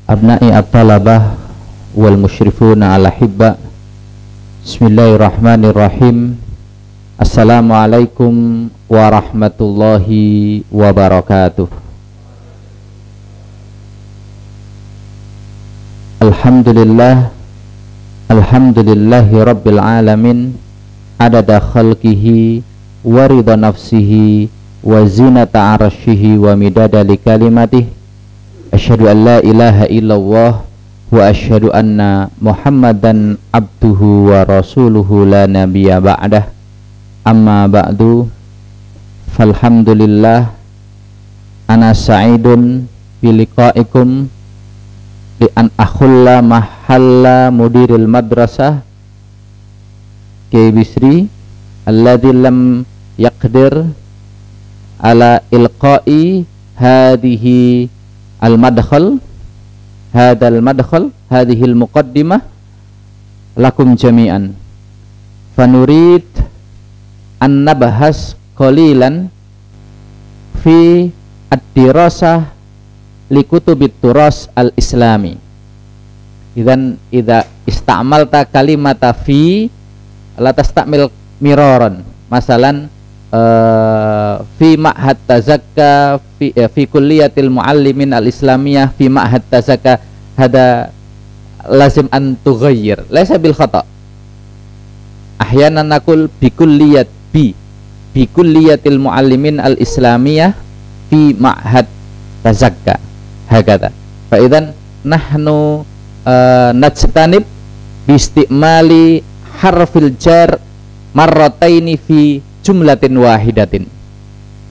Abna'i at-talabah wal musyrifuna ala hibba. Bismillahirrahmanirrahim. Assalamualaikum warahmatullahi wabarakatuh. Alhamdulillahi rabbil alamin, adada khalqihi wa ridha nafsihi wa zinata arsyihi wa midada li kalimatihi. Asyhadu an la ilaha illallah wa asyhadu anna Muhammadan abduhu wa rasuluhu la nabiyya ba'dah. Amma ba'du, falhamdulillah ana sa'idun biliqa'ikum li an akhulla mahalla mudiril madrasah Kiai Bisri alladzi lam yaqdir ala ilqa'i hadhihi al-madkhal, hadal madkhal, hadhil muqaddimah lakum jami'an. Fanurid an nabahas qalilan fi ad-dirasah li kutubit turas al-islami. Idzan idza ista'malta kalimata fi la tastamil miraran. Masalan fi ma'had tazakka fi kulliyatil muallimin al-islamiyah fi ma'had tazakka, hada lazim an tughayyir laysa bil khata'. Ahyanan naqul bi kulliyatil muallimin al-islamiyah fi ma'had tazakka hakadha. Fa idzan nahnu najtanib bi istimali harfil jar marrataini fi jumlatin wahidatin.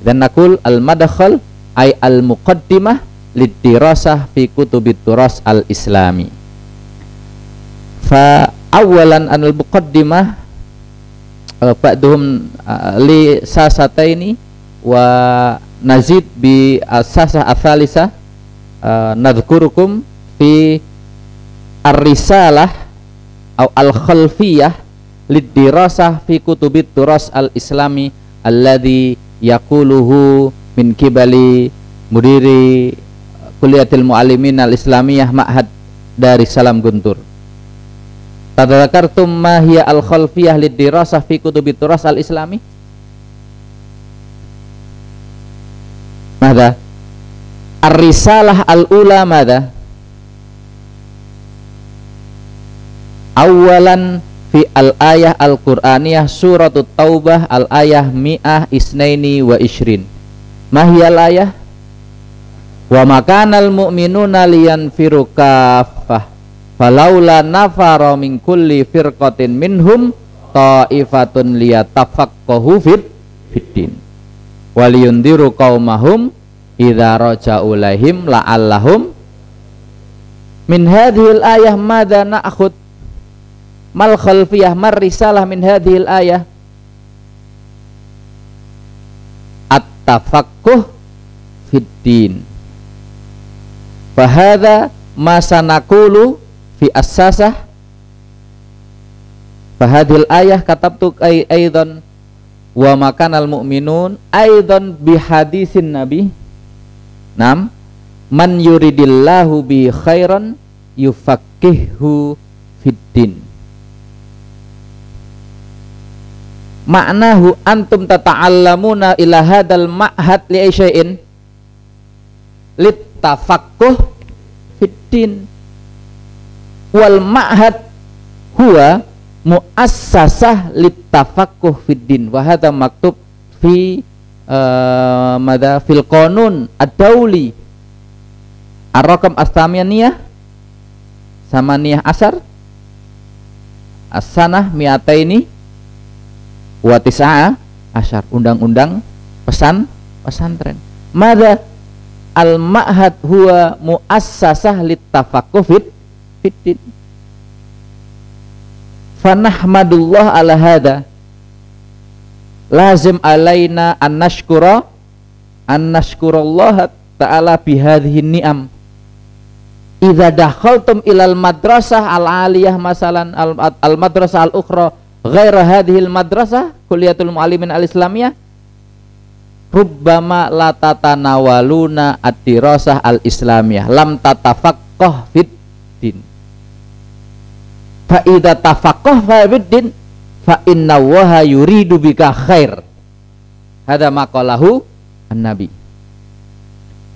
Dan nakul al-madkhal ay al-muqaddimah lid-dirasah fi kutubit turas al-islami. Fa awalan al-muqaddimah ba'duhum li sasataini wa nazid bi asasah atsalisa nadhkurukum fi ar-risalah au al-khalfiyah lid-dirasah fi kutubit turas al-islami alladhi yaquluhu min kibali mudiri kulliyatil muallimin al-islamiyah ma'had Darussalam Guntur. Tadzakartum ma hiya al-khalfiyah lid-dirasah fi kutubit turas al-islami? Mada? Ar-risalah al-ula mada? Awalan fi al-ayah al-Qur'aniyah suratut Taubah al-ayah mi'ah isnaini wa ishrin. Mahiyal ayah? Wa makanal mu'minuna liyanfiru kaffah falaula nafara min kulli firqatin minhum ta'ifatun liyatafaqahu fiddin waliyundiru qaumahum idza raja'u ilaihim la'allahum. Min hadhil ayah madza na'khud? Mal khalfiyah mar risalah min hadhil ayah? At-tafaqquh fid din. Fa hadza ma sanaqulu fi as-sasah. Fa hadhil ayah katabtu aidan wa makanal mu'minun aidan bi hadisin nabi. Nam man yuridillahu bi khairan yufaqqihhu fid din. Ma'nahu antum tata'allamuna ila hadal ma'had li syai'in litafaqquh fiddin wal ma'had huwa muassasah litafaqquh fiddin wa hadha maktub fi madha fil qanun ad-dawli ar-raqam as-samaniyah samaniyah asar as-sanah mi'ataini wa tis'a asyar, undang-undang pesantren. Mada al-ma'had huwa muassasah litafaqquh fiddin. Fa nahmadullah ala hada. Lazim alaina an nashkurallaha ta'ala bihadhihi ni'am. Idza dakhaltum ilal madrasah al-aliyah masalan al-madrasah al-ukhra ghaira hadhil madrasah kulliyatul muallimin al-islamiyah rubbama la tatanawaluna ad-dirasah al-islamiyah lam tatafaq tafaqqah fid din. Fa idza tafaqqah fid din fa inna Allaha yuridu bika khair. Hada maqalahu an-nabi.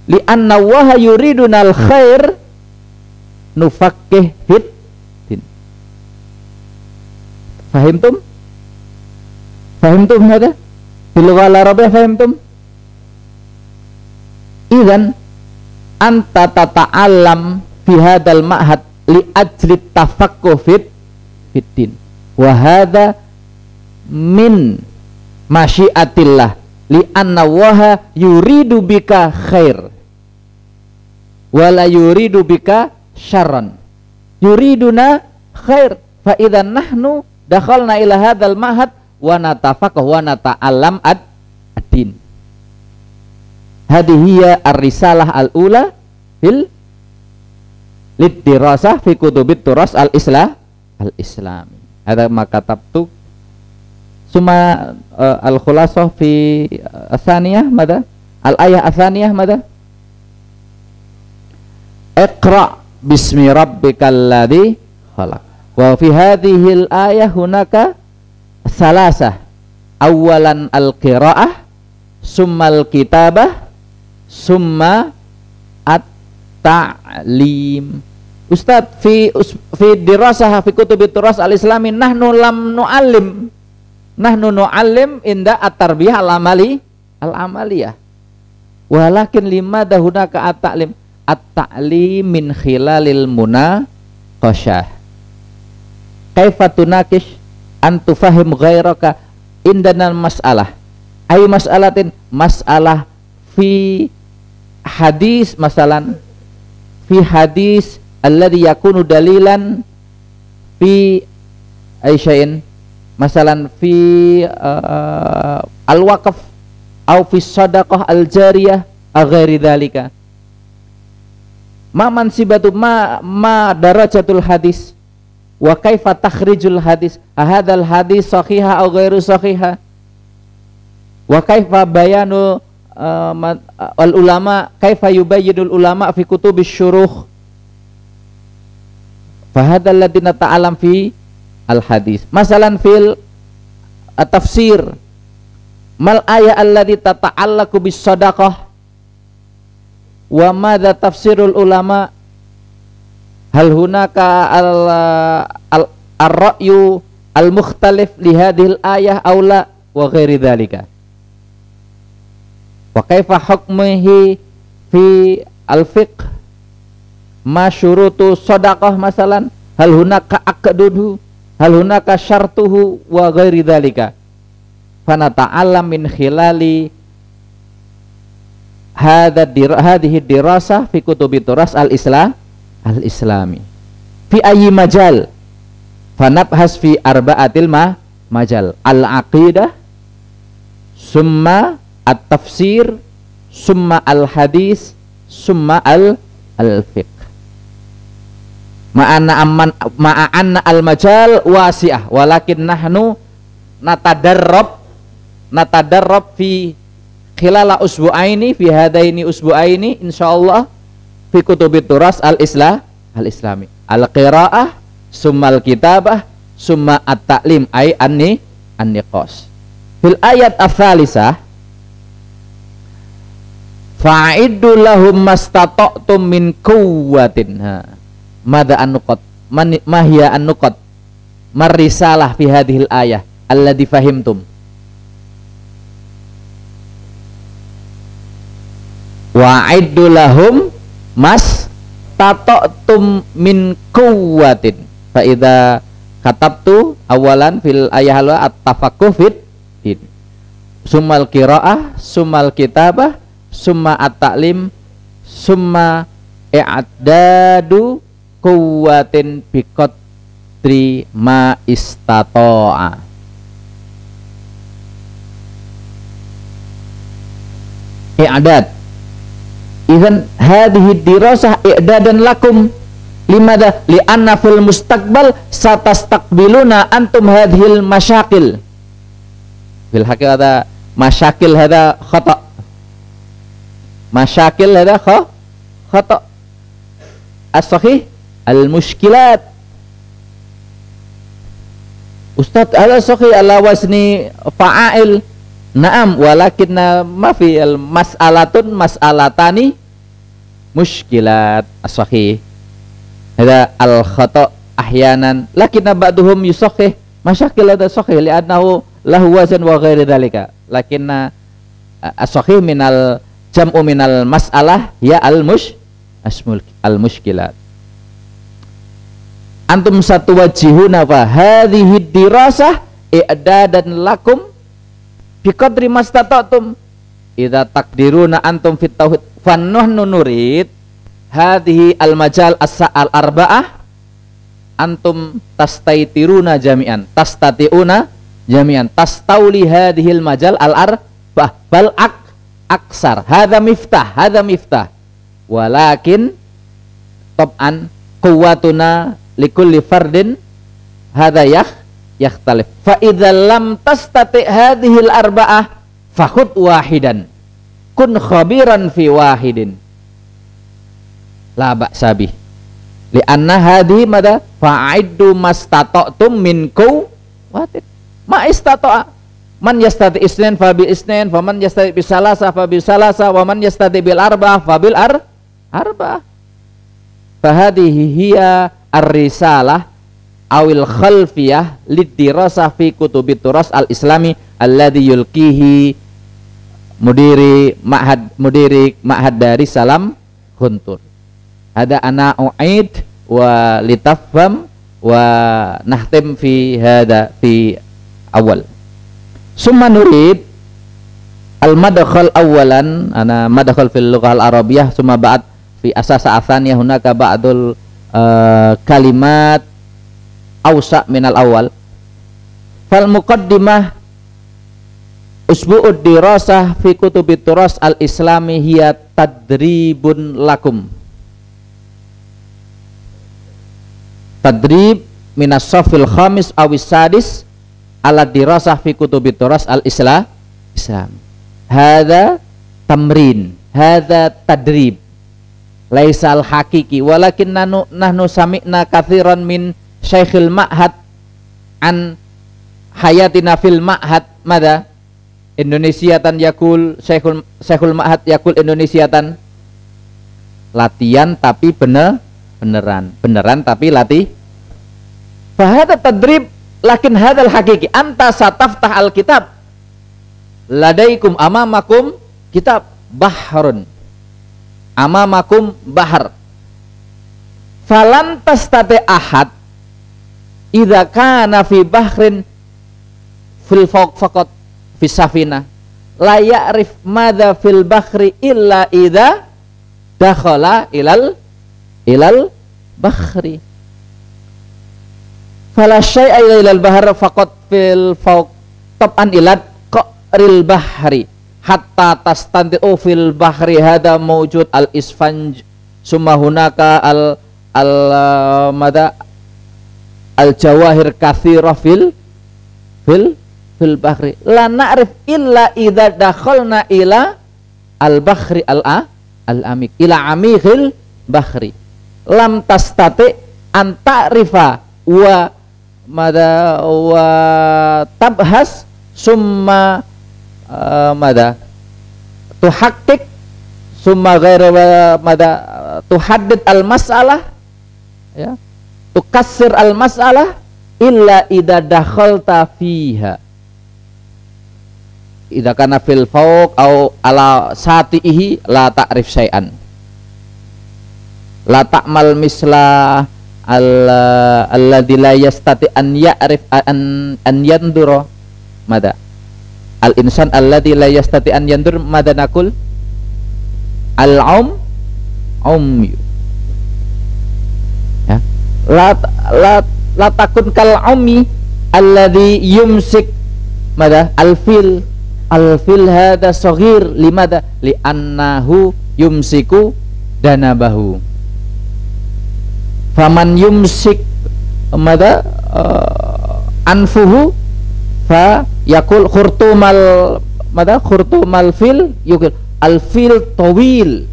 Li anna Allaha yuridunal khair nufaqqih fid din. Fahimtum? Fahimtum hada? Bil lughah al-arabiyyah fahimtum? Idzan anta tata'allam fi hadzal ma'had li ajli tafaqquh fid din. Wa hadza min masyiatillah li anna Allaha yuridu bika khair wa la yuridu bika syarran. Yuriduna khair fa idzan nahnu dakhalna ila hadzal ma'had wa natafaqah wa nata'allam ad-din. Hadhihi ar-risalah al-ula fil lidirasah fi kutubit turas al-islami. Ada makatabtu summa al-khulasah fi asaniyah mada al-ayah asaniyah mada Iqra bismi rabbikal ladzi khalaq. Wa fi hadhihi al-ayah hunaka salasah. Awalan al-qiraah, summa al-kitabah, summa at-ta'lim. Ustaz, fi dirasah fi kutubit turas al-islami nahnu lam nu'allim. Nahnu nu'allim inda at-tarbiyah al-amaliyah. Walakin limadha hunaka at-ta'lim? At-ta'lim min khilalil munaqashah. Kaifa tunakish an tufahim ghairaka indana mas'alah. Ay mas'alatin, mas'alah fi hadis, masalan fi hadis alladhi yakunu dalilan fi aisya'in, masalan fi al-waqf au fi sadaqah al-jariyah aghairi dhalika. Ma mansibatu ma darajatul hadis wa kaifa takhrijul hadis, ahadzal hadis sahihah au ghairu sahihah, wa kaifa bayanu al ulama, kaifa yubayyinul ulama fi kutubis syuruh. Fa hadzal ladzi nata'alam fi al hadis. Masalan fil tafsir, mal ayat alladzi tata'allaqu bis sadaqah wa madza tafsirul ulama. Hal hunaka ar-ra'yu al-mukhtalif li hadhil ayah aw la wa ghairi dzalika. Wa kaifa hukmihi fi al-fiqh ma syurutu shadaqah masalan, hal hunaka aqduhu, hal hunaka syartuhu wa ghairi dzalika. Fa nata'allam min khilali hadhihi dirasah fi kutubit turas al-islami fi ayyi majal, fanabhas fi arba'atil majal: al-aqidah, summa at-tafsir, summa al-hadis, summa al-fiqh. Ma'anna al-majal wasi'ah, walakin nahnu natadarrab fi khilala usbu'aini fi hadaini usbu'aini insyaallah fi kutubit turas al-islami al-qiraah, summa al-kitabah, summa at-ta'lim ay an-niqas. Fil ayat ats-tsalisah fa'iddu lahum mastata'tum min quwwatin. Madza an-nuqat, ma hiya an-nuqat marisalah fi hadhil ayah alladzi fahimtum. Wa'iddu lahum mas tata'tum min quwwatin. Fa idza katabtu awalan fil ayah at-tafaqquh fid din, summal qiraah, summal kitabah, summa at-ta'lim, summa i'dadu quwwatin biqadri ma istata'a. I'dad. Idzan hadhihi dirasah i'dadan lakum. Limadha? Li'anna fil mustaqbal satastaqbiluna antum hadhil masyakil. Fil haqiqah ada masyakil, hada khata. Masyakil hada khata. as-sahih al-mushkilat. Ustaz, al-sahih ala wazni fa'ail. Naam, walakinna ma fi al-mas'alatun mas'alatani mushkilat as-sahih. Hada al-khata' ahyanan, lakinna ba'duhum yusahih masyakil hada sahih li'annahu lahu wazan wa ghairi dzalika. Lakinna as-sahih minal jam'u minal mas'alah ya al-mushkilat. Antum satu wajihuna fa hadhihi dirasah i'dadan lakum biqadri mastata'tum idza takdiruna antum fit tauhid fannuhnu nurid hadhihi al-majal as-sa'al arba'ah antum tastaitiruna jami'an tastati'una jami'an tastauli hadhil majal al-arba'ah bal aksar hadha miftah walakin tab'an quwwatuna likulli fardin hadha yakhtalif fa idza lam tastati hadhil arba'ah fakhud wahidan kun khabiran fi wahidin la ba'sa bih li'anna hadhi mada fa'iddu mastata'tum min quwwatin ma istata'a man yastati isnin fa bi isnin fa man yastati bi salasa fa bi salasa wa man yastati bil arba'ah fa bil arba'ah fa hadhihi hiya ar-risalah awil khalfiyah lidirasah fi kutubit turas al-islami alladhi yulkihi mudiri ma'had dari salam Guntur. Ada ana u'id wa litafham wa nahtim fi hada fi awal. Summa nurid al-madkhal awalan ana madkhal fil lughah al-arabiyyah summa ba'd fi asas athaniyah hunaka ba'dul kalimat awsa minal awal. Fal muqaddimah usbu'ud dirasah fi kutubit turas al-islami hiya tadribun lakum. Tadrib minas safil khamis awis sadis ala dirasah fi kutubit turas al-islam. Hadha tamrin, hadha tadrib. Laisal hakiki walakin nahnu sami'na kathiran min syekhil ma'had an hayatina fil ma'had mada Indonesiatan yakul syekhul ma'had yakul Indonesiatan latihan tapi beneran tapi latih. Fahada tadrib lakin hadal hakiki anta sataftah al-kitab ladaikum amamakum kitab bahrun amamakum bahar falan tastati ahad idza kana fi bahrin fil fawq faqat fi safina la ya'rif madza fil bahri illa idza dakhala ilal bahri fala syai'a ilal bahr faqat fil fawq tab'an ilad qa'ril bahri hatta tastanti'u fil bahri hada mawjud al isfanj summa hunaka al mada al jawahir katsirah fil bahri la na'rif illa idza dakhalna ila al bahri al amik ila amikil bahri lam tastati an ta'rifa wa mada wa tabhas summa mada tuhakkik summa ghaira mada tuhaddid al mas'alah ya tukassir al mas'alah illa idza dakhalta fiha idza kana fil fawq au ala satihi la ta'rif syai'an la ta'mal misla alladzi la yastati an ya'rif an yandura mada al insan alladzi la yastati an yandur mada nakul al ya la takun kal ummi alladzi yumsik mada al fil hada saghir limada li annahu yumsiku danabahu faman yumsik mada anfuhu fa yakul khurtumal fil yukil al fil tawil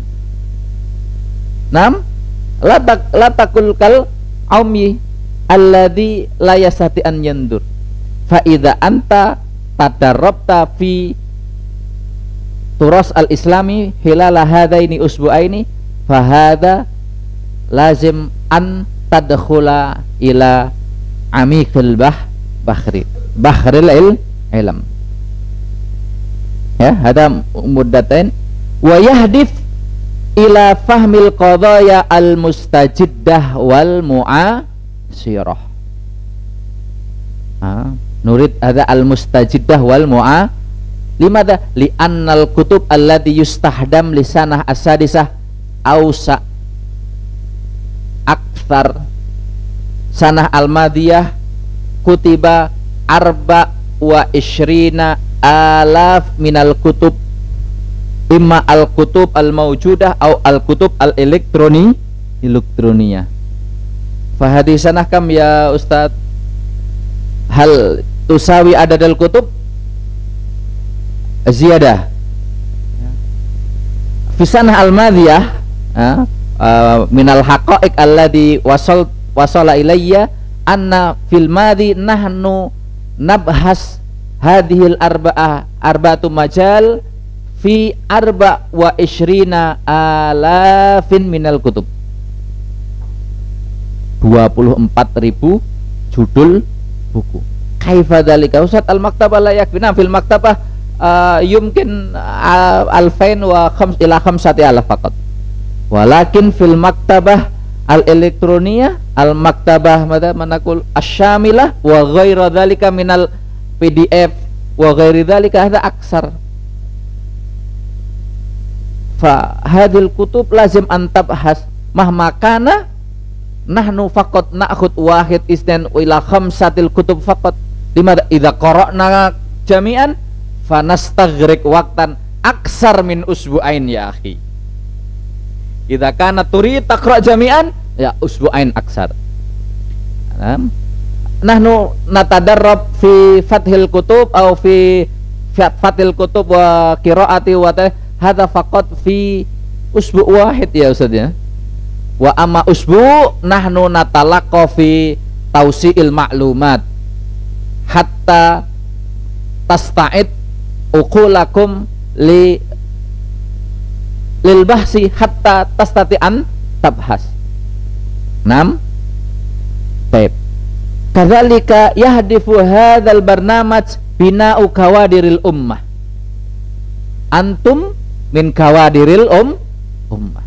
nam la takul kal ummi alladzi la yastati an yandur fa idza anta tadarrabta fi turas al-islami hilala hadaini usbu'aini fa hadha lazim an tadkhula ila amikil bahril ilm. Ya, ada muddatain wa yahdif ila fahmil qadaya al mustajiddah wal mu'asirah. Nurid ada al mustajiddah wal limada li annal kutub allati yustahdam lisanah as-sadisah ausa akthar sanah al-madiyah kutiba arba wa ishrina alaf minal kutub imma al-kutub al-mawjudah au al-kutub al-elektroniyah. Fahadisanah kam ya Ustaz, hal tusawi adadal kutub ziyadah fisanah al-madiyah minal haqa'iq alladhi wasala ilayya anna fil madhi nahnu nabhas hadhil arba'atu majal fi arba wa ishrina alafin minal kutub, 24.000 judul buku. Kaifa dzalika Ustaz? Al maktabah la yakfina fil maktabah yumkin alfain wa ila khamsati alaf faqat, walakin fil maktabah al elektroniyah al maktabah manakul asyamilah wa ghaira dzalika minal PDF wa ghairi dzalika hadza aksar. Fa hadhil kutub lazim antabhas mahma kana nahnu faqat na'khud wahid isnan ila khamsatil kutub faqat. Limadha idza qara'na jami'an fanastaghrik waqtan aksar min usbu'ain ya akhi. Idza kana turid taqra' jami'an ya usbu'ain aksar. Nahnu natadarrab fi fathil kutub au fi fathil kutub wa qiraati wa hadza faqat fi usbu' wahid ya Ustaz ya. Wa amma usbu' nahnu natalaqqa fi tausi'il ma'lumat hatta tasta'id uqulakum lil bahsi hatta tastati'an tabhas. 6. Baik. Kadzalika yahdifu hadzal barnamaj bina'u kawadiril ummah. Antum min kawadiril ummah.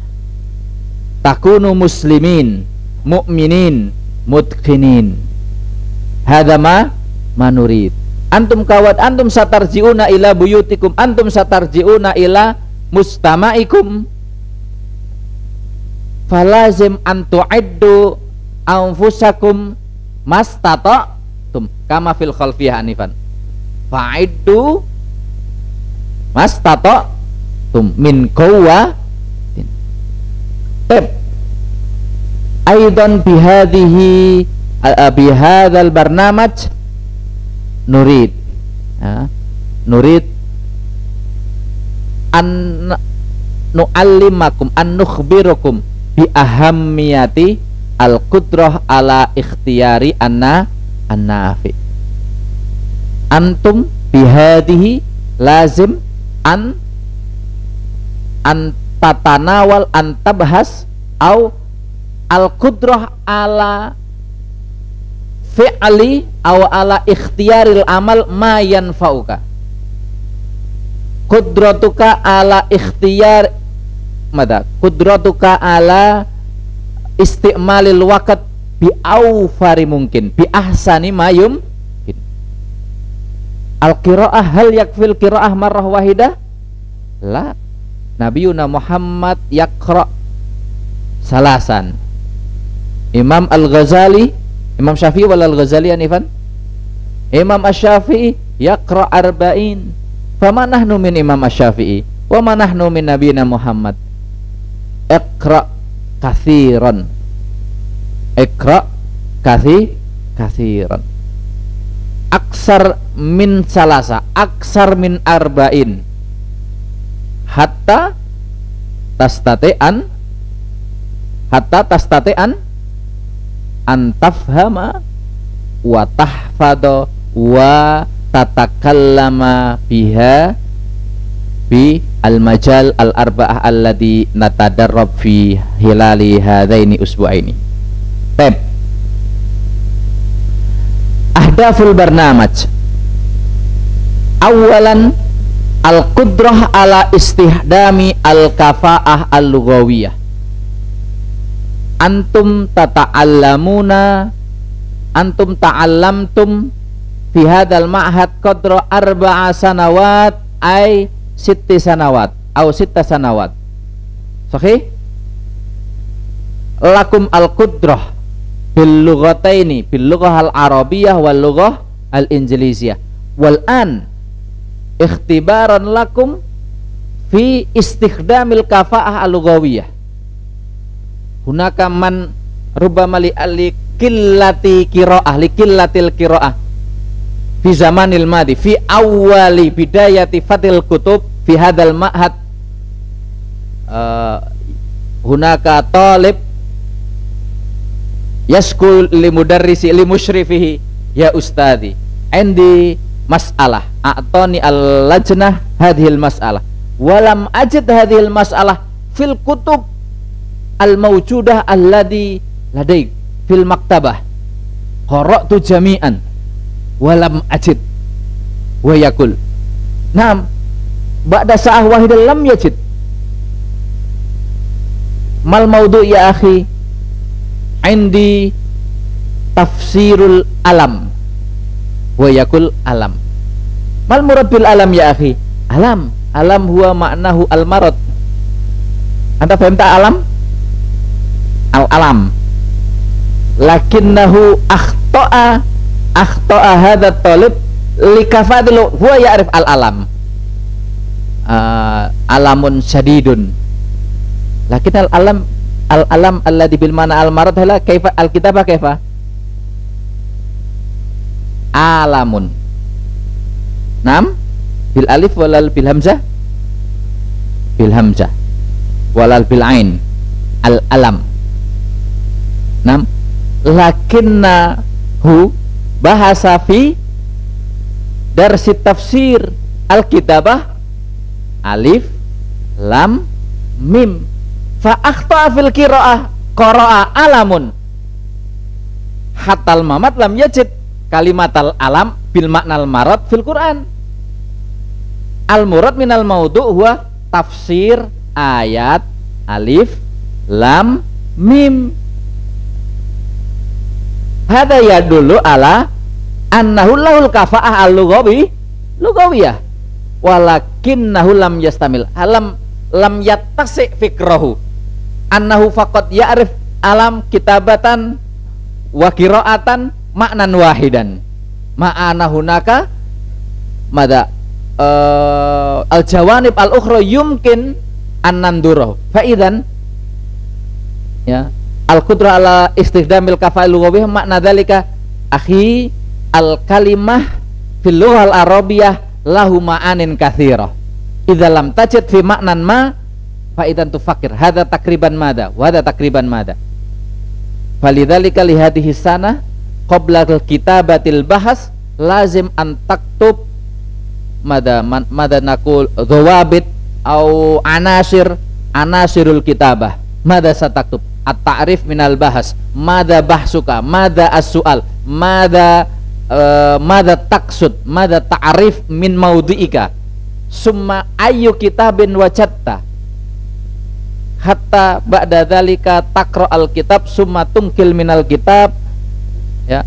Takunu muslimin, mu'minin, mutqinin. Hadza ma nurid. Antum kawad antum satarjiuna ila buyutikum, antum satarjiuna ila mustama'ikum. Falazim an tu'iddu anfusakum mastata'tum kama fil khalfiyah anifan. Fa'iddu mastata'tum min quwwatin. Aidan bihadhihi bihadzal barnamaj nurid an nu'allimakum an nukhbirukum bi ahammiyati al-qudrah ala ikhtiyari an-nafi. Antum bihadhihi lazim an tatanawal an tabhas au al-qudrah ala fi'li aw ala ikhtiyaril amal ma yanfa'uka. Qudratuka ala ikhtiyar mada qudratuka ala isti'malil waqt bi awfari mungkin bi ahsani ma yumkin. Al qiraah hal yakfil qiraah marrah wahidah? La. Nabiyuna Muhammad yaqra salasan. Imam Al-Ghazali, Imam Syafi'i wal Al-Ghazali anifan. Imam Asy-Syafi'i yaqra arba'in. Fama nahnu min Imam Asy-Syafi'i wa ma nahnu min nabiyina Muhammad. Iqra kathiran. Iqra kathiran. Aksar min salasa, aksar min arba'in. Hatta tastati'an hatta tastati'an antafhama wa tahfadha wa tatakallama biha fi al-majal al-arba'ah alladhi natadarrab fi hilali hadaini usbu'aini. Baik. Ahdaful barnamaj. Awalan al-qudrah ala istihdami al-kafa'ah al-lughawiyah. Antum ta'allamtum fi hadzal ma'had qadra 4 sanawat ay 6 sanawat atau 6 sanawat. Sahih? Lakum al-qudrah bil lughataini, bil lughah al-arabiyyah wal lughah al-injiliziyah. Wal an ikhtibaran lakum fi istikhdamil kafa'ah al-lughawiyah. Hunaka man rubbama li qillati qira'ah, li qillatil qira'ah fi zamanil madi fi awwali bidayati fatil kutub fi hadzal ma'had. Hunaka talib yaskul li mudarrisi li musyrifihi, ya ustadi indi mas'alah a'tani al-lajnah hadhil mas'alah walam ajid hadhil mas'alah fil kutub al-mawjudah alladhi ladaik fil maktabah qara'tu jami'an walam ajid wa yakul naam ba'da sa'ah wahidah lam yajid mal mawdu' ya akhi indi tafsirul alam wa yakul alam. Mal murad bil alam ya akhi? Alam huwa ma'nahu al marad. Anta faham tak alam? Al alam. Lakinnahu akhta'a hadha talib likafadil huwa ya'rif al alam. Alamun syadidun. Lakin al alam alladhi bil mana al marad hala kaifa al kitabah kaifa? Alamun. Nam bil alif walal bil hamzah, bil hamzah walal bil ain, al alam. Nam lakinnahu bahasa fi darsi tafsir al kitabah alif lam mim fa akhta fil qiraah qara'a alamun hatal mamat lam yajid kalimatal alam bil maknal marad fil Quran. Al murad minal maudu' huwa tafsir ayat alif lam mim. Hada yadullu ala annahu lahul kafa'ah al-lughawiyah walakinnahu lam yastamil lam yattasi fikrahu annahu faqad ya'rif alam kitabatan wa qira'atan maknan wahidan ma'ana hunaka mada al-jawanib al-ukhra yumkin an nandurahu fa idzan ya al-qudrah ala istikhdamil kafa'il lughawiyah makna dzalika akhi al-kalimah fil lughah al-arabiyyah lahu ma'anin katsirah idza lam tajid fi maknan ma fa idzan tufakir hadza takriban mada wa hadza takriban mada falidzalika li hadhihi sanah qabla kitabatil bahas lazim an taktub mada nakul dhawabit au anasirul kitabah mada sataktub at-ta'rif minal bahas mada bahsuka mada as-su'al mada taksud mada ta'rif min maudhi'ika summa ayyu kitabin wajadta hatta ba'da dzalika taqra al-kitab summa tumkil minal kitab ya.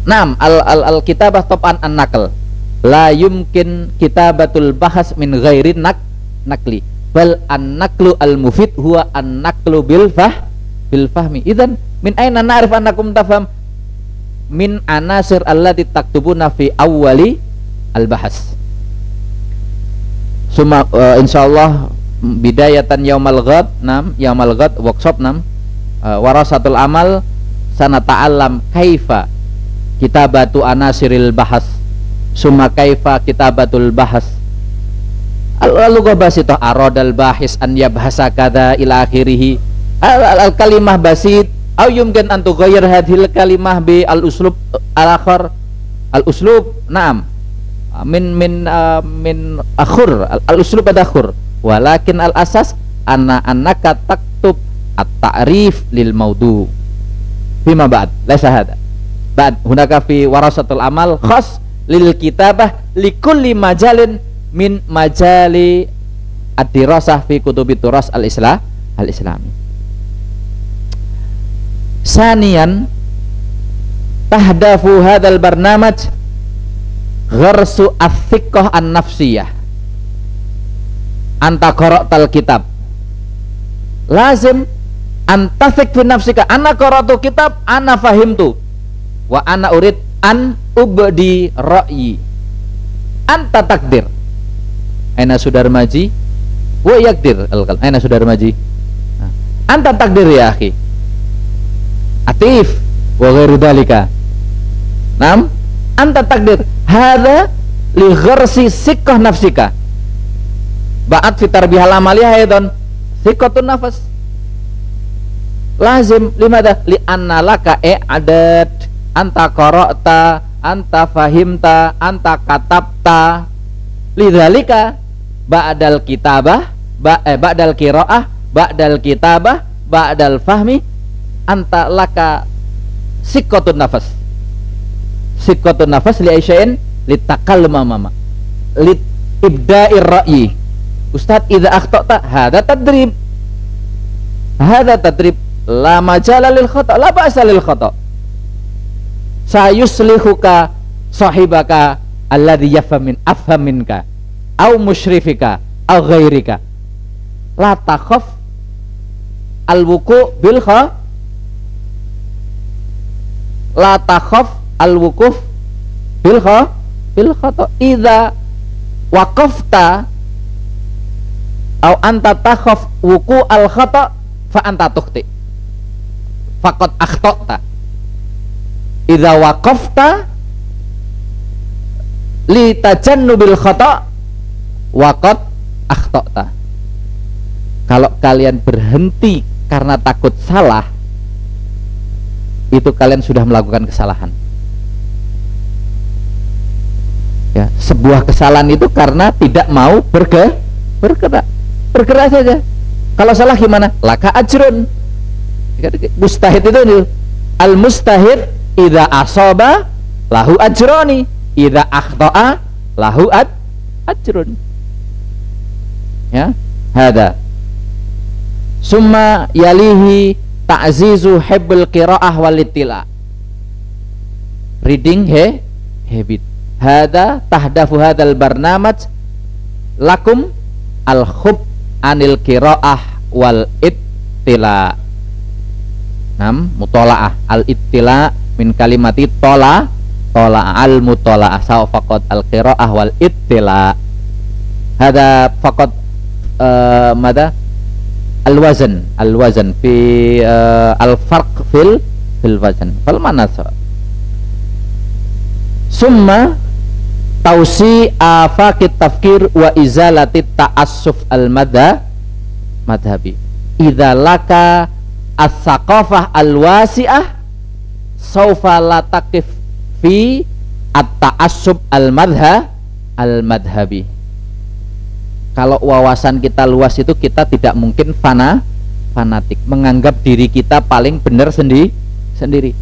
Naam al-kitabah tab'an an-naql la yumkin kitabatul bahas min ghairi nakli bal an-naqlu al-mufid huwa an-naqlu bil fahmi. Idzan min aina na'rif annakum tafham min anasir allati taktubuna fi awwali al-bahas. Suma insyaallah bidayatan yaumal ghad yaumal ghad workshop warasatul amal sanata'allam kaifa kitabatu anasiril bahas summa kaifa kitabatul bahas lalu gobasito aradal bahis an yabhasa kada ila akhirih al kalimah basit au yumkin an tughayyir hadhil kalimah bi al uslub al akhar al uslub na'am min akhur al uslub adakhur walakin al asas annaka taktub at ta'rif lil maudu fima ba'd laysa hada ba'd hunaka fi warasatul amal khas lil kitabah likulli majalin min majali ad-dirasah fi kutubit turas al-islami. Saniyan tahdafu hadzal barnamaj gharsu as-siqqah an-nafsiyah anta qara'tal kitab lazim antasik fi nafsika ana qara'tu kitab ana fahimtu wa ana urid an ubdi ra'yi anta takdir aina sudarmaji wa yakdir aina sudarmaji anta takdir ya akhi atif wa ghairu dalika nam anta takdir hadza li gharsi siqqah nafsika ba'at fi tarbiyah amaliyah aidan siqqatun nafas lazim limada li anna laka i'adad anta qara'ta anta fahimta anta katabta lidzalika ba'dal kitabah ba'dal qiraah ba'dal kitabah ba'dal fahmi anta laka siqqatun nafas li aisyain litakallum mama li ibda'ir ra'yi ustad idza akhtata hadza tadrib la majala lil khata la ba'sa lil khata sayuslihuka sahibaka alladhi yafham minka au musyrifika au ghairika la takhaf al-wuqu' bil kha la takhaf al-wuquf bil khata idza waqafta au anta takhaf wuqu' al khata fa anta tukhti faqad akhtata idza waqafta li tajannubil khata waqad akhtata. Kalau kalian berhenti karena takut salah, itu kalian sudah melakukan kesalahan. Ya, sebuah kesalahan itu karena tidak mau bergerak saja. Kalau salah gimana? Laka ajrun. Mustahid itu al mustahid idza asaba lahu ajroni, idza akhta'a lahu ajrun. Ya, hada. Summa yalihi ta'zizu hibbul qira'ah wal ittila. Reading habit. Hada tahdafu hadzal barnamaj lakum al khub anil qira'ah wal ittila. Mutola'ah al ittila min kalimati tola al mutola'ah saw faqad al qira'ah wal ittila. Hada faqad mada al wazan fi al farq fil wazan fal manas. Summa tausi afaqit tafkir wa izalati ta'assuf al madhabi idza laka as-saqafah al-wasi'ah saufa la taqif fi at-ta'assub al-madhabi. Kalau wawasan kita luas itu kita tidak mungkin fanatik, menganggap diri kita paling benar sendiri.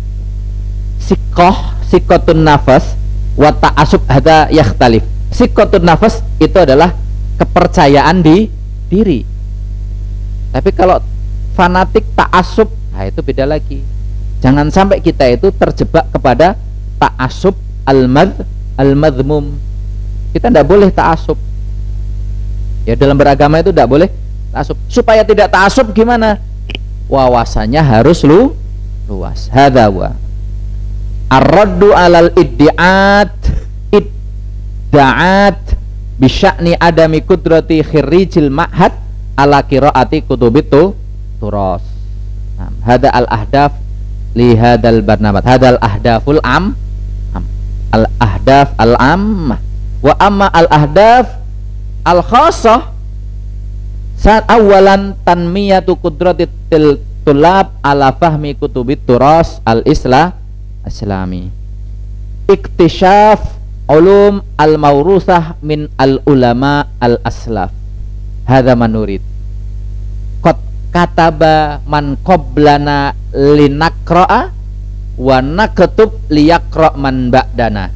Siqqatun nafas wa ta'assub hada yakhtalif. Siqqatun nafas itu adalah kepercayaan di diri. Tapi kalau fanatik ta'assub, nah itu beda lagi. Jangan sampai kita itu terjebak kepada ta'assub al-madhmum. Kita tidak boleh ta'assub. Ya, dalam beragama itu tidak boleh ta'assub. Supaya tidak ta'assub gimana? Wawasannya harus luas. Hadza wa ar-raddu 'alal idda'at bi sya'ni adami qudrati khirrijil ma'had ala qiraati kutubit turas. Hada al ahdaf li hadal barnamat. Hadal ahdaful al ahdaf al ammah wa amma al ahdaf al khassah Saat awalan tanmiyatu qudratit tulab ala fahmi kutubit turas al-islami. Iktisyaf ulum al-mawrusah min al-ulama al-aslaf. Hadza manurid. Qad kataba man qablana linaqra'a wa naktub liyaqra' man ba'dana.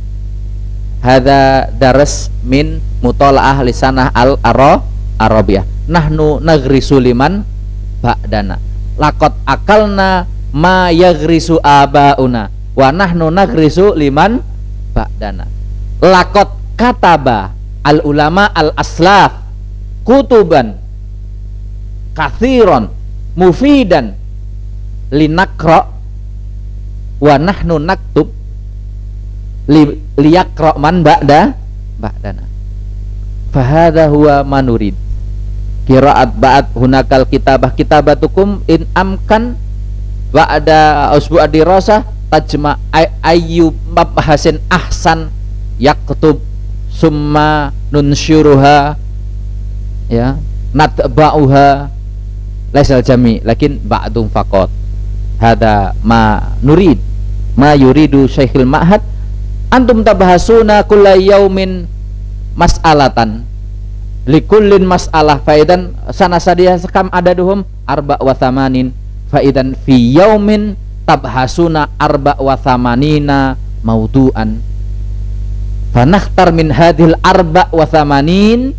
Hadza daras min mutalaah lisanah al-arabiyah. Nahnu nagrisu liman ba'dana. Laqad akalna ma yagrisu abauna wa nahnu nagrisu liman ba'dana. Laqad kataba al ulama al aslaf kutuban kathiron mufidan linaqra wa nahnu naktub liyaqra man ba'dana. Fahadha huwa manurid. Qiraat ba'd hunakal kitabatukum in amkan ba'da usbu' dirasah tajma ayyub mabhasin ahsan yaktub summa nunsyiruha ya natba'uha laisal jami lakin ba'dum faqat. Hada ma nurid ma yuridu syekhil ma'had antum tabahasuna kulla yaumin mas'alatan likullin mas'alah faidan sana sadiyah sekam adaduhum arba' wa thamanin faidan fi yaumin tabhasuna arba' wa thamanina maudu'an fanakhtar min hadhil arba' wa thamanin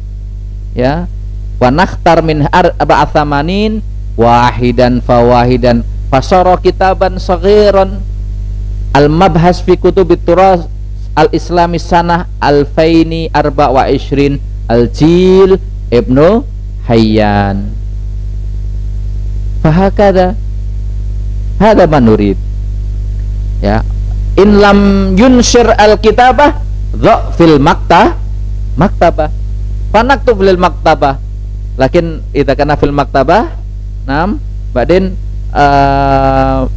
ya wa nakhtar min arba' thamanin wahidan fawahidan fasara kitaban saghiran al mabhas fi kutubit turas al islami sanah alfaini arba' wa ishrin al-Jil Ibnu Hayyan. Fahakada hada manurid ya in lam yunshir al-kitabah fil maktabah fanaktub lil maktabah lakin idza kana fil maktabah nam badin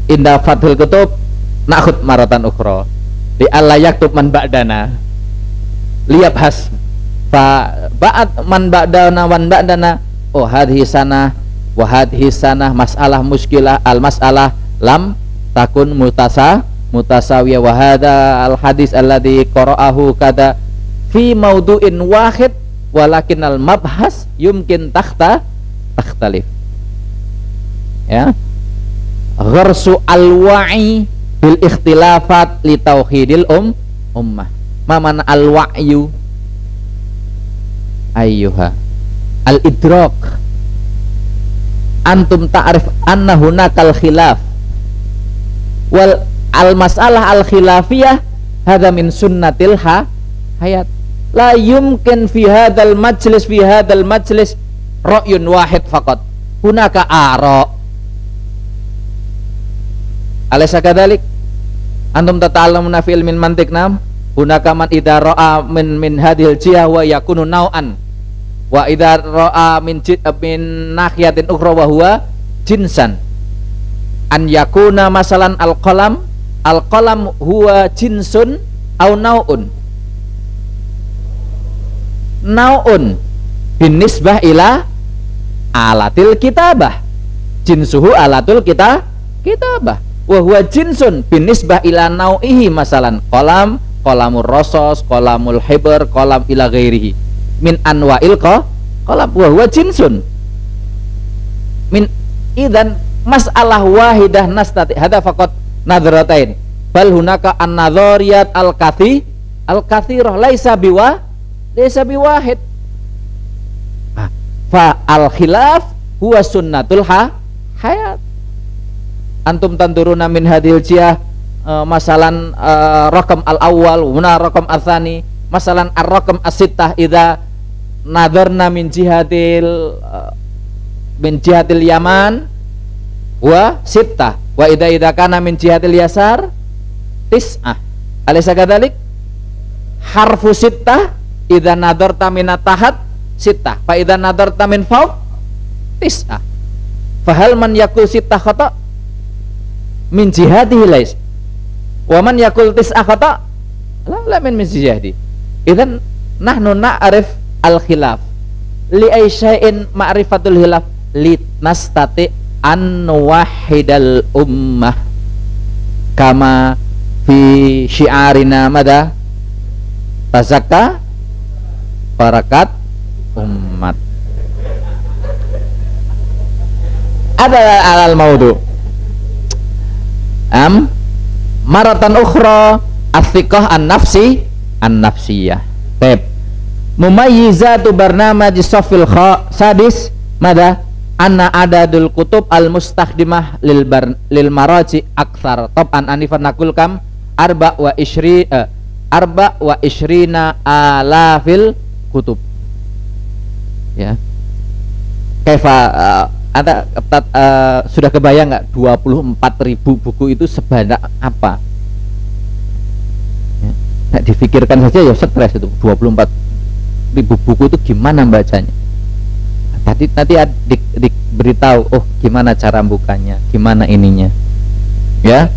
inda fathul kutub nakhud maratan ukhra di alla yaktub man ba'dana liyabhas fa ba'd man ba'dana wan ba'dana oh hadhihi sanah wa hadhihi sanah masalah muskilah al masalah lam takun mutasawiyah wa hadha al hadis alladhi qara'ahu kada fi maudu'in wahid walakin al mabhas yumkin takhtalif ya gharsu al wa'i bil ikhtilafat li tauhidil ummah maman al wa'yu ayyuha al idrak antum ta'rif anna hunakal khilaf wal al masalah al khilafiyah hadha min sunnatil hayat la yumkin fi hadzal majlis ra'yun wahid faqat hunaka ara alaysa kadzalik antum tata'allamuna fi ilmin mantiq nam hunaka man idza ra'a min hadhil jihah wa yakunu nau'an wa idza ra'a min nahiyatin ukhra wa huwa jinsan an yakuna masalan al-qalam huwa jinsun au nau'un binisbah ila alatil kitabah jinsuhu alatul kitabah wa huwa jinsun binisbah ila nau'ihi masalan qalamur rasos qalamul hibr qalam ila ghairihi min anwa'il qalam wa huwa jinsun min idan mas'alah wahidah nastati hada faqat nadratain bal hunaka an-nadhariyat al-kathirah laisa biwahid fa al-khilaf huwa sunnatul hayat antum tanduruna min hadhil jiyah masalan raqam al-awwal wa raqam al-thani masalan ar-raqam as-sittah idza nadarna min jihatil yaman wa sittah wa idza kana min jihatil yasar tis'ah alaysa kadzalik harfu sittah idza nadarta min tahat sittah fa idza nadarta min fawq tis'ah fa hal man yakul sittah khata min jihadihi lais wa man yakul tis'ah khata la min jihadi idzan nahnu na'rif al khilaf li aisya'in ma'rifatul hilaf litnastati an wahidal ummah kama fi syiarina mada tazakka barakat umat. Ada alal maudu maratan ukhra athiqah an-nafsiyah. Baik. Mumayyizatu barnamaj safil sadis mada anna adadul kutub al-mustakhdimah lil maraji akthar. Tab'an anifan nakul kam arba wa ishrina alafil kutub. Ya. Kaifa Anda sudah kebayang nggak 24.000 buku itu sebanyak apa? Ya, nah, difikirkan saja ya stres itu 24.000 buku itu gimana bacanya? Nanti diberitahu, oh gimana cara bukanya, gimana ininya, ya.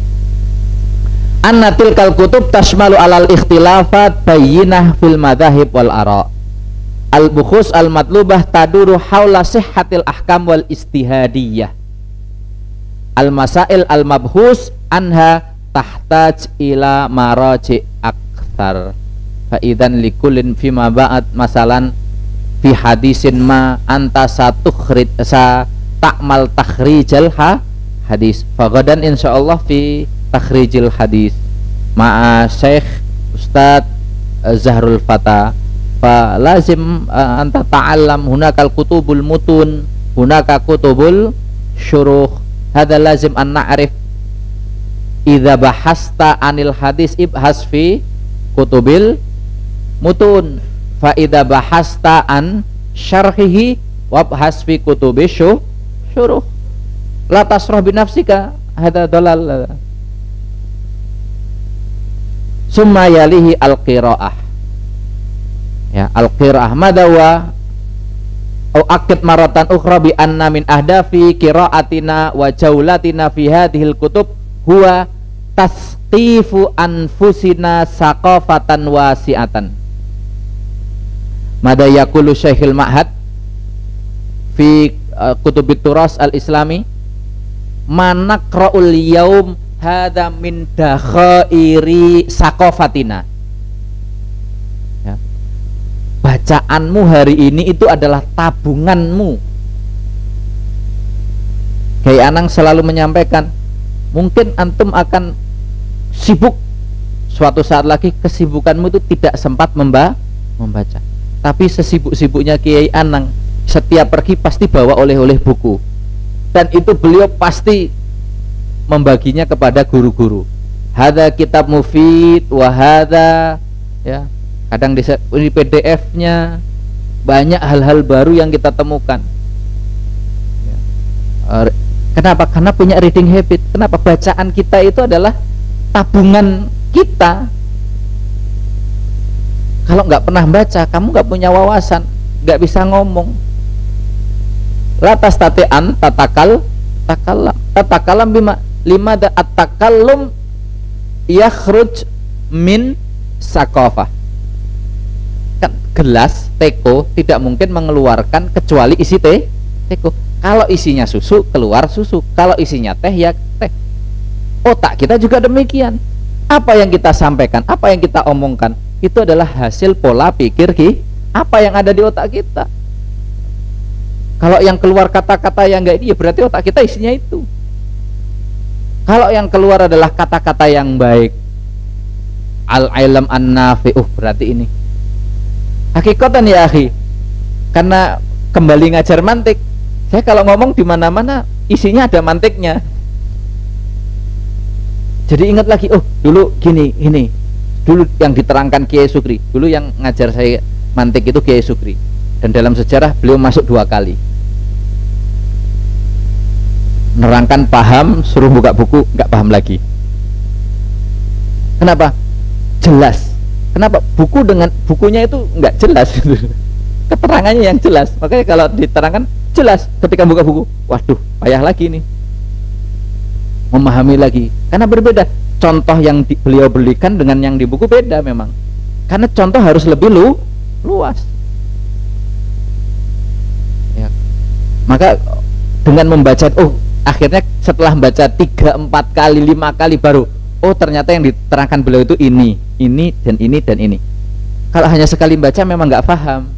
Annatil kal kutub tashmalu alal ikhtilafat bayyinah fil madzahib wal ara'. Al-bukhus al-matlubah taduru haula sihhatil ahkam wal istihadiyah. Al-masail al-mabhus anha tahtaj ila maraji akthar. Fa idzan likullin fima ba'at masalan fi hadisin ma anta satukhrij sa ta'mal takhrijal hadis. Fagadan insyaallah fi takhrijil hadis ma'a Syekh Ustadz Zahrul Fata. Fa lazim anta ta'allam hunakal kutubul mutun, hunaka kutubul syuruh. Hadza lazim an na'rif idza bahasta anil hadis ibhas fi kutubil mutun, fa idza bahasta an syarhihi wabhas fi kutubi syuruh. La tasrah bi nafsika hadza dalal. Summa yalihi al-qiraah. Ya, al-qiraah madawa au akid maratan ukhra bi anna min ahdafi qiraatina wa jaulatina fi hadhil kutub huwa tasqifu anfusina saqafatan wasi'atan. Mada yaqulu Syekhul Ma'had fi kutubit turas al-islami manaqra'ul yaum hadza min dakhairi saqafatina. Bacaanmu hari ini itu adalah tabunganmu. Kiai Anang selalu menyampaikan, mungkin antum akan sibuk suatu saat lagi, kesibukanmu itu tidak sempat membaca. Tapi sesibuk-sibuknya Kiai Anang, setiap pergi pasti bawa oleh-oleh buku. Dan itu beliau pasti membaginya kepada guru-guru. Hadza kitab mufid wa hadza, ya. Kadang di PDF-nya banyak hal-hal baru yang kita temukan. Kenapa? Karena punya reading habit. Kenapa? Bacaan kita itu adalah tabungan kita. Kalau nggak pernah baca, kamu nggak punya wawasan, nggak bisa ngomong. Latas tatean tatakalam bima lima da at-takallum yakhruj min sakofah. Kan gelas teko tidak mungkin mengeluarkan kecuali isi teko. Kalau isinya susu, keluar susu. Kalau isinya teh, ya teh. Otak kita juga demikian. Apa yang kita sampaikan, apa yang kita omongkan, itu adalah hasil pola pikir apa yang ada di otak kita. Kalau yang keluar kata-kata yang enggak ini, ya berarti otak kita isinya itu. Kalau yang keluar adalah kata-kata yang baik, al-ilm an-nafi', berarti ini hakikatan ya akhi. Karena kembali ngajar mantik, saya kalau ngomong di mana-mana isinya ada mantiknya. Jadi ingat lagi, dulu gini, ini dulu yang diterangkan Kiai Sukri, dulu yang ngajar saya mantik itu Kiai Sukri, dan dalam sejarah beliau masuk 2 kali. Nerangkan paham, suruh buka buku, nggak paham lagi. Kenapa? Jelas. Kenapa? Bukunya itu nggak jelas. Keterangannya yang jelas. Makanya kalau diterangkan jelas, ketika buka buku, waduh, payah lagi nih memahami lagi. Karena berbeda. Contoh yang beliau belikan dengan yang di buku beda memang. Karena contoh harus lebih luas. Maka dengan membaca, akhirnya setelah baca 3, 4 kali, 5 kali baru, ternyata yang diterangkan beliau itu ini, dan ini, dan ini. Kalau hanya sekali baca memang nggak paham.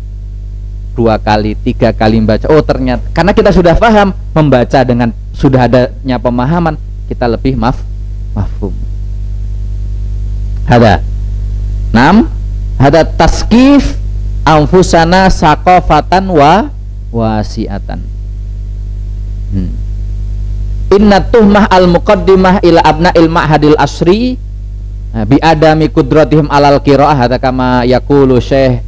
2 kali, 3 kali baca, ternyata karena kita sudah paham, membaca dengan sudah adanya pemahaman, kita lebih mafhum. Hada taskif anfusana saqafatan wa wasiatan. Inna tuhmah al-muqaddimah ila abna'il ma'hadil asri bi adami kudratihim alal qiraah, hadza kama yaqulu Syekh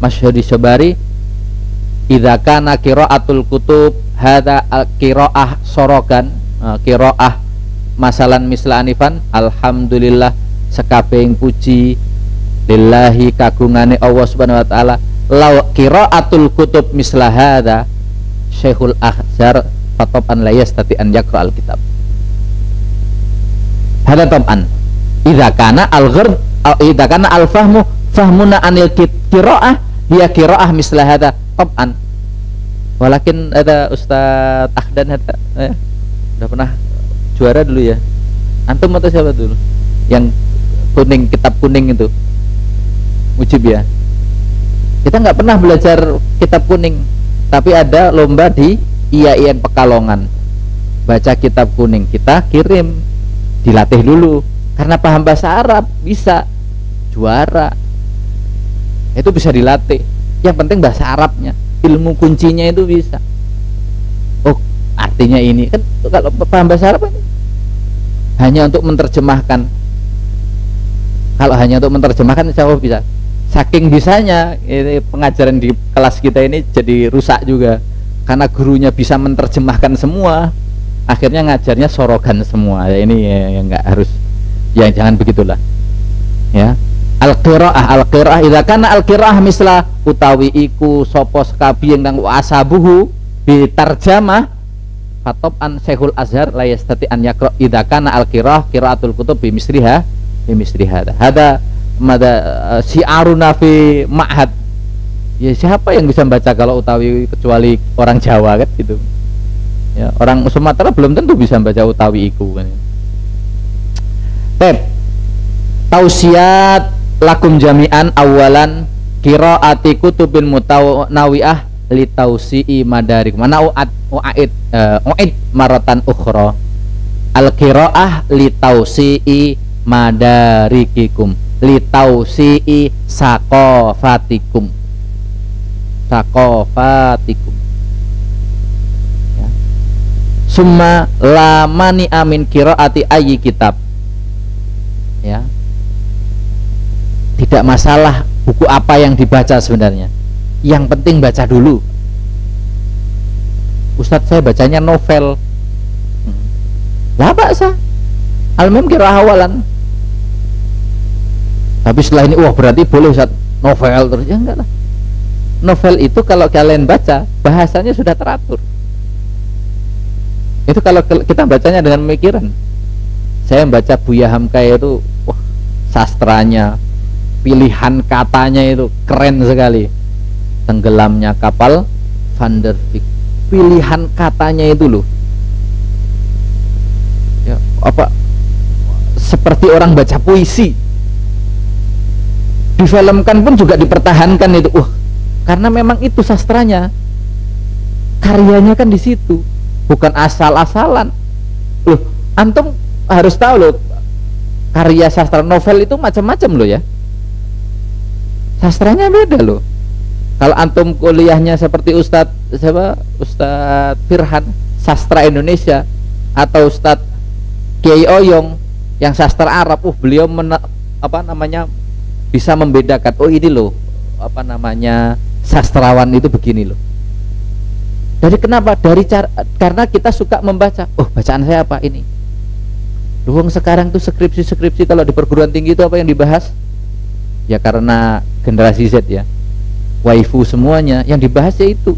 Masyhudi Syabari, idza kana qiraatul kutub hadza al-qiraah sorogan, qiraah masalan misla anifan, alhamdulillah sekabehing puji lillahi kagungane Allah Subhanahu wa taala, law qiraatul kutub misla hadza Syekhul Ahzar fatoban la yastati an yaqra al-kitab. Hada tab'an idza kana al-ghird idza kana al-fahmu fahmuna anil qiraah hiya qiraah misla hada tab'an. Walakin ada Ustaz Ahdan hada udah pernah juara dulu ya. Antum atau siapa dulu? Yang kuning, kitab kuning itu. Mujib ya. Kita nggak pernah belajar kitab kuning, tapi ada lomba di IAIN Pekalongan. Baca kitab kuning, kita kirim, dilatih dulu. Karena paham bahasa Arab, bisa juara. Itu bisa dilatih. Yang penting bahasa Arabnya, ilmu kuncinya itu bisa. Artinya ini kan, kalau paham bahasa Arab hanya untuk menerjemahkan. Kalau hanya untuk menerjemahkan, insya Allah bisa. Saking bisanya, ini pengajaran di kelas kita ini jadi rusak juga, karena gurunya bisa menerjemahkan semua, akhirnya ngajarnya sorogan semua. Ini yang nggak harus, yang jangan begitulah. Ya, al-qiraah idza kana al-qiraah misla utawi iku sapa sekabi yang nang asabuhu bitarjamah fatoban Syekhul Azhar la yastati an yaqra idza kana al-qiraah qiraatul kutub bi misriha hada mada syiaruna fi ma'had. Ya, siapa yang bisa membaca kalau utawi kecuali orang Jawa kan gitu. Ya, orang Sumatera belum tentu bisa membaca utawi iku kan. Tausiat lakum jami'an awalan qiraati kutubin mutanawi'ah li tausi'i madarik. Mana u'id maratan ukhra. Al-qiraah li tausi'i madarikikum, li tausi'i saqafatikum. Ya. Summa la mani amin qiraati ayyi kitab. Ya. Tidak masalah buku apa yang dibaca sebenarnya, yang penting baca dulu. Ustadz, saya bacanya novel, lah baksa al-mim qiraah awalan, tapi setelah ini berarti boleh Ustadz novel terus. Ya enggak lah, novel itu kalau kalian baca bahasanya sudah teratur. Itu kalau kita bacanya dengan pemikiran. Saya membaca Buya Hamkaya itu, sastranya, pilihan katanya itu keren sekali. Tenggelamnya kapal Van der Beek, pilihan katanya itu loh ya, seperti orang baca puisi. Difilmkan pun juga dipertahankan itu, karena memang itu sastranya, karyanya kan di situ, bukan asal-asalan loh. Antum harus tahu loh, karya sastra novel itu macam-macam loh ya, sastranya beda loh. Kalau antum kuliahnya seperti Ustadz Firhan sastra Indonesia, atau Ustadz Kiai Oyong yang sastra Arab, beliau bisa membedakan, ini loh sastrawan itu begini loh. Dari kenapa? Karena kita suka membaca. Bacaan saya apa ini? Luang sekarang tuh skripsi kalau di perguruan tinggi itu apa yang dibahas? Ya karena generasi Z ya, waifu semuanya yang dibahas ya itu.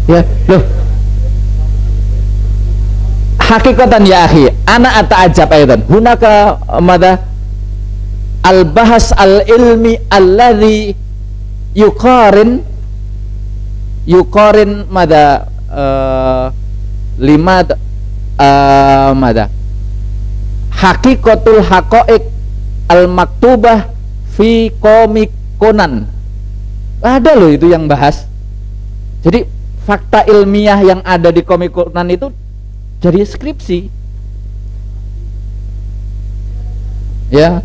Ya loh, hakikatan ya akhi, ana ata'ajab ayatan hunaka mada al-bahas al-ilmi alladhi yuqarin mada lima mada haqiqatul haqaiq al maktubah fi komik Conan. Ada loh itu yang bahas. Jadi fakta ilmiah yang ada di komik Conan itu jadi skripsi. Ya.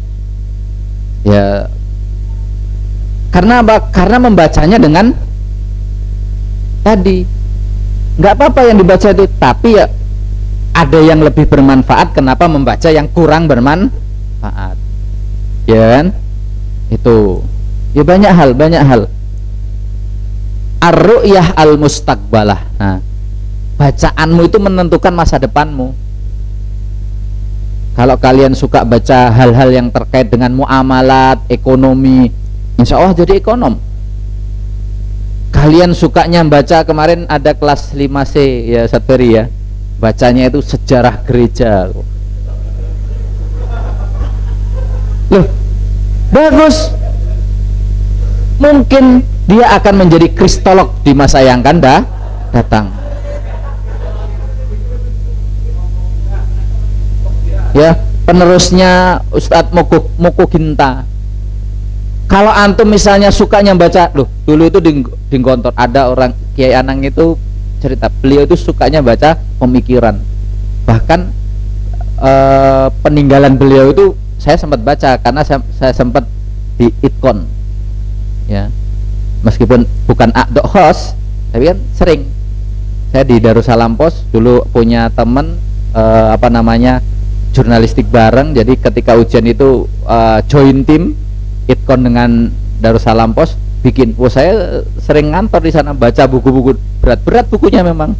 Ya. Karena apa? Karena membacanya dengan tadi. Nggak apa-apa yang dibaca itu, tapi ya ada yang lebih bermanfaat. Kenapa membaca yang kurang bermanfaat? Ya kan? Itu. Ya banyak hal. Ar-ru'yah al-mustaqbalah. Nah, bacaanmu itu menentukan masa depanmu. Kalau kalian suka baca hal-hal yang terkait dengan muamalat, ekonomi, insya Allah jadi ekonom. Kalian sukanya baca, kemarin ada kelas 5C ya Satberi ya, bacanya itu sejarah gereja. Loh, bagus. Mungkin dia akan menjadi kristolog di masa yang akan datang. Ya, penerusnya Ustadz Mokoginta. Kalau antum misalnya sukanya baca, loh, dulu itu di Gontor ada orang Kiai Anang itu cerita, beliau itu sukanya baca pemikiran. Bahkan peninggalan beliau itu saya sempat baca karena saya sempat di Itkon. Ya, meskipun bukan akdok khos, tapi kan sering saya di Darussalam Pos dulu punya temen jurnalistik bareng. Jadi ketika ujian itu join tim Itkon dengan Darussalam Pos bikin. Saya sering ngantor di sana baca buku-buku berat bukunya memang.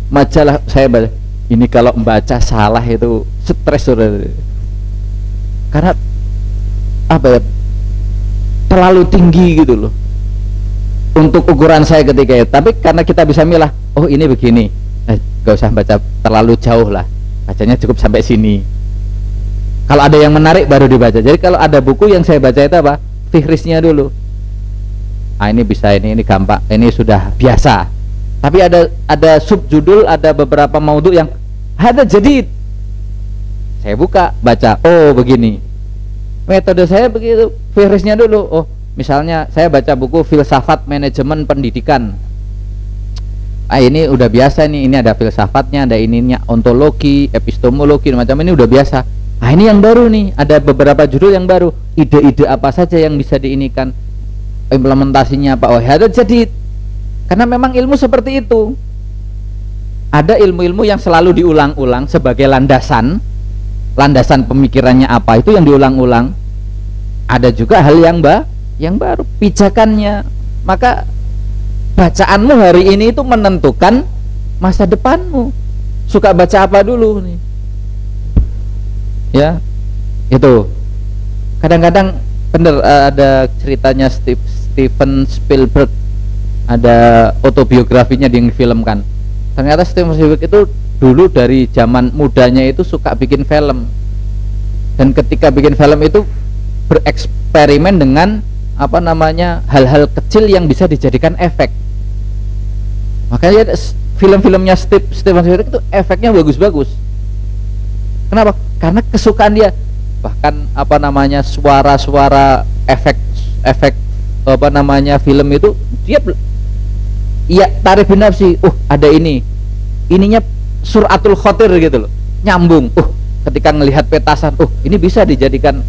Majalah saya baca. Ini kalau membaca salah itu stres sudah. Karena terlalu tinggi gitu loh untuk ukuran saya ketika itu. Tapi karena kita bisa milah, oh ini begini, gak usah baca terlalu jauh lah, bacanya cukup sampai sini. Kalau ada yang menarik baru dibaca. Jadi kalau ada buku yang saya baca itu apa, fihrisnya dulu. Ini bisa, ini gampang, ini sudah biasa. Tapi ada subjudul, ada beberapa maudhu yang ada jadid. Saya buka, baca, oh begini. Metode saya begitu, fihrisnya dulu. Oh, misalnya saya baca buku filsafat manajemen pendidikan. Ini udah biasa nih, ini ada filsafatnya, ada ininya, ontologi, epistemologi, macam ini udah biasa. Ini yang baru nih, ada beberapa judul yang baru. Ide-ide apa saja yang bisa diinikan, implementasinya apa? Oh, ada jadi. Karena memang ilmu seperti itu. Ada ilmu-ilmu yang selalu diulang-ulang sebagai landasan pemikirannya apa, itu yang diulang-ulang. Ada juga hal yang baru, pijakannya. Maka bacaanmu hari ini itu menentukan masa depanmu. Suka baca apa dulu nih? Ya, itu. Kadang-kadang bener, ada ceritanya Steven Spielberg, ada autobiografinya difilmkan. Ternyata Steven Spielberg itu dulu dari zaman mudanya itu suka bikin film, dan ketika bikin film itu bereksperimen dengan hal-hal kecil yang bisa dijadikan efek. Makanya film-filmnya Steven Spielberg itu efeknya bagus-bagus. Kenapa? Karena kesukaan dia. Bahkan suara-suara efek film itu dia tarif binafsi. Ada ininya suratul khotir gitu loh, nyambung. Ketika ngelihat petasan, ini bisa dijadikan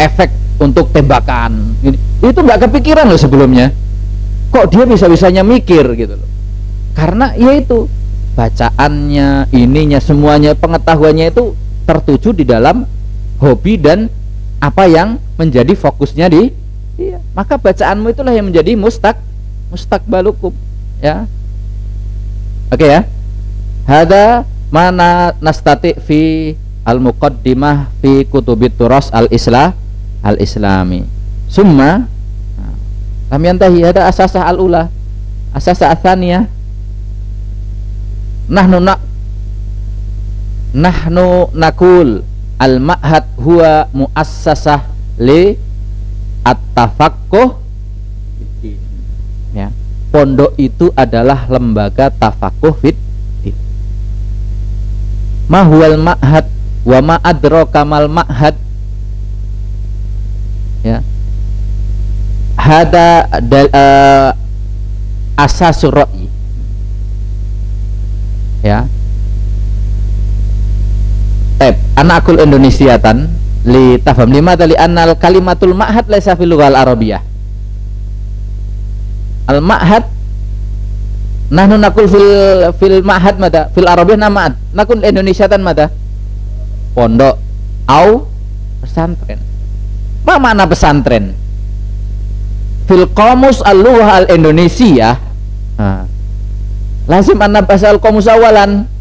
efek untuk tembakan. Itu nggak kepikiran loh sebelumnya. Kok dia bisa-bisanya mikir gitu loh. Karena ya itu bacaannya, ininya, semuanya, pengetahuannya itu tertuju di dalam hobi dan apa yang menjadi fokusnya di maka bacaanmu itulah yang menjadi mustaqbalukum, ya. Oke ya. Hada mana nastati fi al-muqaddimah fi kutubit turas al-islami. Summa lam yantahi hada asasah al-ula, asasah atsaniyah. Nahnu nakul al-ma'had huwa muassasah li at-tafaqquh, ya. Pondok itu adalah lembaga tafakuh fid din. Ma huwal ma'had wa ma adraka mal ma'had, ya. Hada asasur ra'yi, ya. Anakul Indonesiatan li tafham lima tali annal kalimatul ma'had laisa fil lughal arabiyyah. Al ma'had nahnu naqul fil ma'had mada fil arabiyyah nama nakul Indonesiatan mada pondok au pesantren. Ma makna pesantren? Fil qamus al-lughah al-Indonesia, lazim anna basal qamus awalan.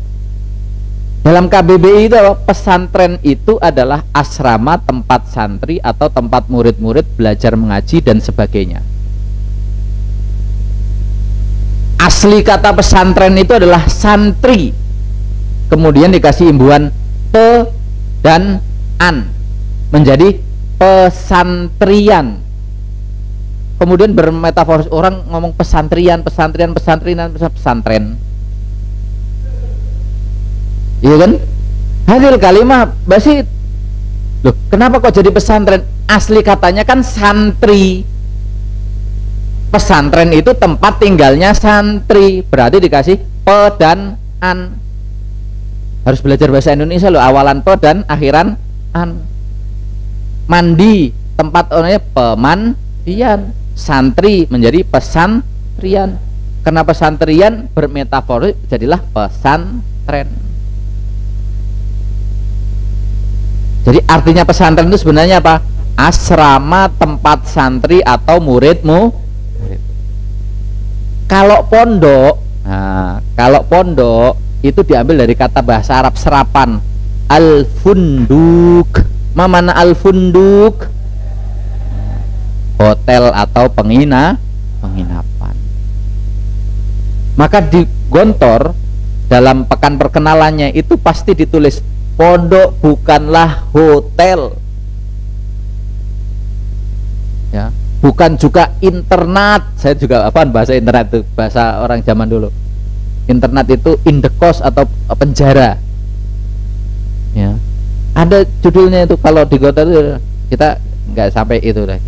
Dalam KBBI itu pesantren itu adalah asrama, tempat santri atau tempat murid-murid belajar mengaji dan sebagainya. Asli kata pesantren itu adalah santri, kemudian dikasih imbuhan pe dan an menjadi pesantrian. Kemudian bermetaforis, orang ngomong pesantren. Iya kan? Hadil kalimah basit. Loh, kenapa kok jadi pesantren? Asli katanya kan santri. Pesantren itu tempat tinggalnya santri, berarti dikasih pe dan an. Harus belajar bahasa Indonesia loh, awalan pe dan akhiran an. Mandi, tempat orangnya pemandian. Santri menjadi pesantrian. Karena pesantrian bermetaforis jadilah pesantren. Jadi artinya pesantren itu sebenarnya apa? Asrama, tempat santri atau muridmu. Kalau pondok, kalau pondok itu diambil dari kata bahasa Arab serapan, al-funduk. Mana al-funduk? Hotel atau penginapan. Maka di Gontor dalam pekan perkenalannya itu pasti ditulis pondok bukanlah hotel, ya, bukan juga internat. Saya juga bahasa internet itu bahasa orang zaman dulu. Internat itu indekos atau penjara, ya. Ada judulnya itu. Kalau di kota itu kita nggak sampai itu lagi,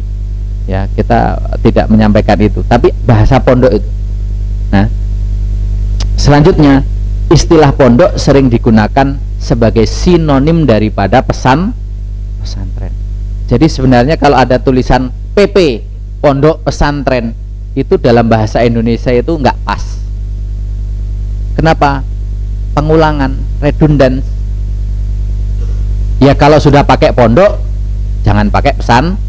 ya, kita tidak menyampaikan itu. Tapi bahasa pondok itu. Nah, selanjutnya istilah pondok sering digunakan sebagai sinonim daripada pesantren. Jadi sebenarnya kalau ada tulisan PP pondok pesantren itu dalam bahasa Indonesia itu nggak pas. Kenapa? Pengulangan, redundans. Ya kalau sudah pakai pondok jangan pakai pesantren.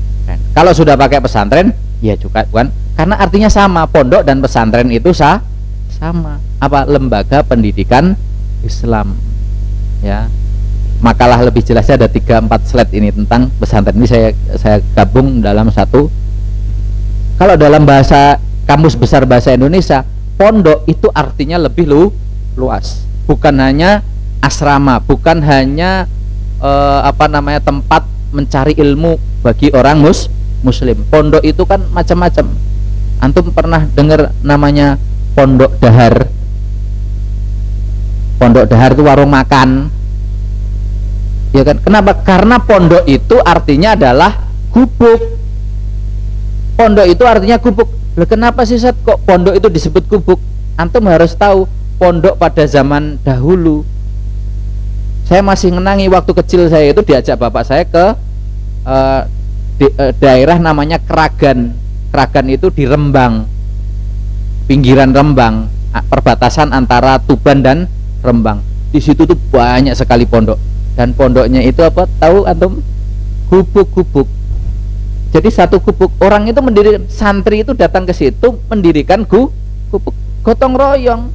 Kalau sudah pakai pesantren ya juga bukan, karena artinya sama. Pondok dan pesantren itu sama. Apa? Lembaga pendidikan Islam. Ya, makalah lebih jelasnya ada 3-4 slide ini tentang pesantren. Ini saya gabung dalam satu. Kalau dalam bahasa Kamus Besar Bahasa Indonesia, pondok itu artinya lebih luas. Bukan hanya asrama, bukan hanya tempat mencari ilmu bagi orang muslim. Pondok itu kan macam-macam. Antum pernah dengar namanya pondok dahar? Pondok dahar itu warung makan, ya kan? Kenapa? Karena pondok itu artinya adalah gubuk. Pondok itu artinya gubuk. Loh, kenapa sih kok pondok itu disebut gubuk? Antum harus tahu, pondok pada zaman dahulu. Saya masih ngenangi waktu kecil saya itu diajak bapak saya ke daerah namanya Kragan. Kragan itu di Rembang, pinggiran Rembang, perbatasan antara Tuban dan Rembang. Di situ tuh banyak sekali pondok, dan pondoknya itu apa? Tahu antum? Gubuk-gubuk. Jadi satu gubuk, orang itu mendirikan, santri itu datang ke situ mendirikan gubuk, gotong royong.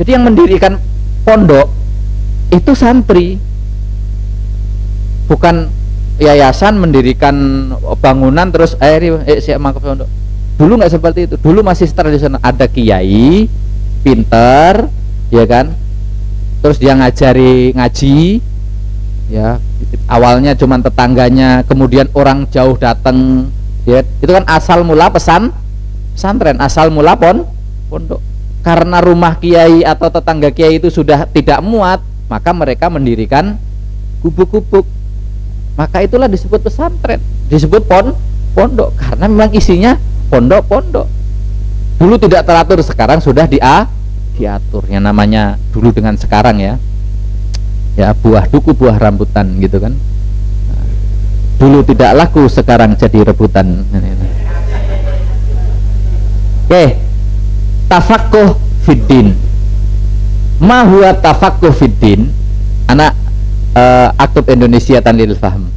Jadi yang mendirikan pondok itu santri, bukan yayasan mendirikan bangunan terus siap mangkep pondok. Dulu nggak seperti itu. Dulu masih tradisional, ada kiai pinter, ya kan, terus dia ngajari ngaji, ya awalnya cuman tetangganya, kemudian orang jauh datang, ya itu kan asal mula pesantren, asal mula pondok. Karena rumah kiai atau tetangga kiai itu sudah tidak muat, maka mereka mendirikan gubuk-gubuk, maka itulah disebut pesantren, disebut pondok, karena memang isinya pondok-pondok. Dulu tidak teratur, sekarang sudah diatur. Yang namanya dulu dengan sekarang ya buah duku buah rambutan gitu kan. Dulu tidak laku, sekarang jadi rebutan. Oke, tafaqquh fiddin. Ma huwa tafaqquh fiddin? Anak Aktub Indonesia Tanlil Faham.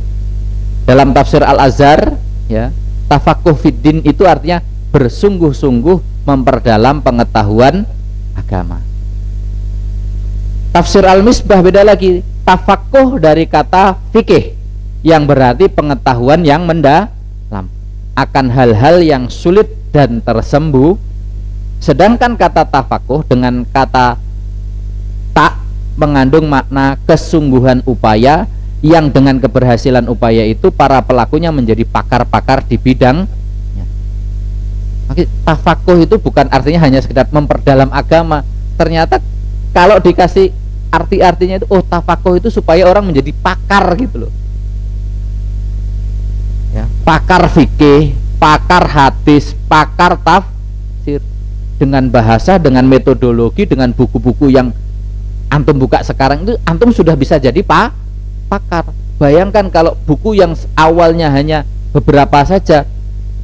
Dalam tafsir Al-Azhar, ya, tafaqquh fiddin itu artinya bersungguh-sungguh memperdalam pengetahuan agama. Tafsir Al-Misbah beda lagi. Tafaqquh dari kata fikih, yang berarti pengetahuan yang mendalam akan hal-hal yang sulit dan tersembuh. Sedangkan kata tafaqquh dengan kata tak mengandung makna kesungguhan upaya, yang dengan keberhasilan upaya itu para pelakunya menjadi pakar-pakar di bidangnya. Tafaqquh itu bukan artinya hanya sekedar memperdalam agama. Ternyata kalau dikasih arti-artinya itu, oh tafaqquh itu supaya orang menjadi pakar gitu loh, ya, pakar fikih, pakar hadis, pakar tafsir, dengan bahasa, dengan metodologi, dengan buku-buku yang antum buka sekarang itu, antum sudah bisa jadi pakar. Bayangkan kalau buku yang awalnya hanya beberapa saja,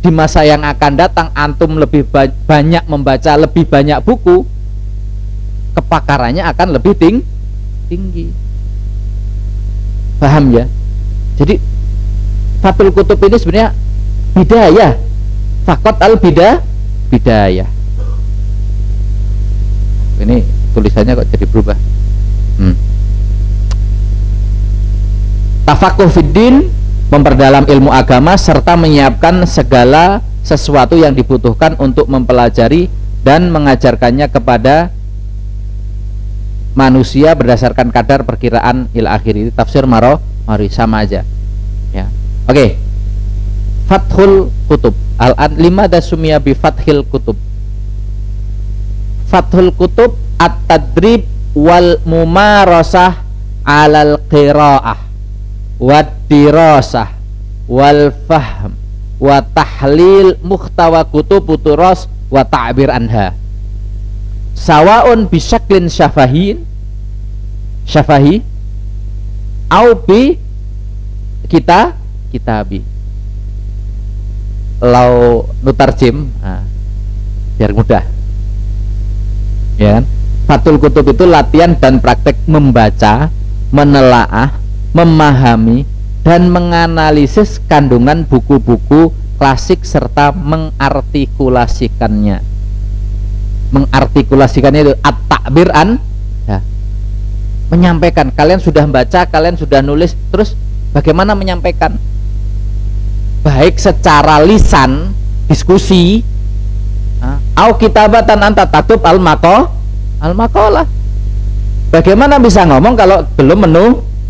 di masa yang akan datang antum lebih banyak membaca lebih banyak buku, kepakarannya akan lebih tinggi. Paham ya? Jadi Fathul Kutub ini sebenarnya bidayah, fakot al bidayah. Ini tulisannya kok jadi berubah. Tafaqquh fiddin, memperdalam ilmu agama serta menyiapkan segala sesuatu yang dibutuhkan untuk mempelajari dan mengajarkannya kepada manusia berdasarkan kadar perkiraan ila akhir. Ini tafsir Marwazi sama aja ya. Oke. Fathul Kutub. Al-an limada sumiya bi Fathil Kutub. Fathul Kutub at-tadrib wal mumarasah alal qiraah wad dirasah wal fahm wa tahlil muhtawa kutub turas wa ta'bir anha sawaun bisyaklin syafahi au bi kitabi. Lau nutarjim, biar mudah ya kan. Fathul Kutub itu latihan dan praktek membaca, menelaah, memahami dan menganalisis kandungan buku-buku klasik serta mengartikulasikannya. Mengartikulasikannya itu at-ta'bir ya. Menyampaikan. Kalian sudah baca, kalian sudah nulis, terus bagaimana menyampaikan? Baik secara lisan, diskusi, au kitabatan anta tatub al-maqalah. Bagaimana bisa ngomong kalau belum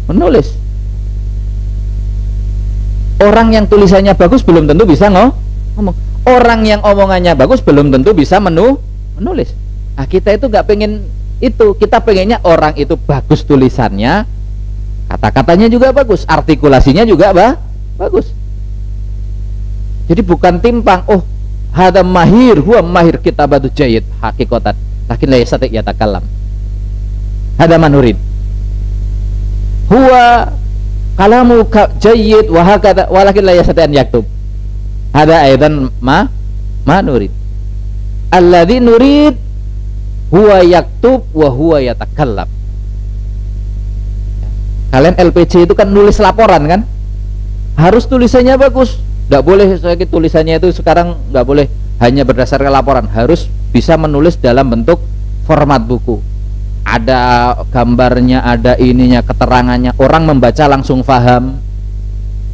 menulis? Orang yang tulisannya bagus belum tentu bisa ngomong. Orang yang omongannya bagus belum tentu bisa menulis. Nah, kita itu nggak pengen itu. Kita pengennya orang itu bagus tulisannya, kata-katanya juga bagus, artikulasinya juga bagus. Jadi bukan timpang. Oh, hada mahir, huwa mahir kitabatu jayyid hakikatan, lakin la yastati yatakallam. Hada manurid. Huwa kalamu jayyid wa hakada walakin la yastati an yaktub. Hada aidan ma nurid. Alladzi nurid huwa yaktub wa huwa yatakallam. Kalian LPG itu kan nulis laporan kan? Harus tulisannya bagus. Nggak boleh tulisannya itu sekarang nggak boleh hanya berdasarkan laporan, harus bisa menulis dalam bentuk format buku. Ada gambarnya, ada ininya, keterangannya, orang membaca langsung paham.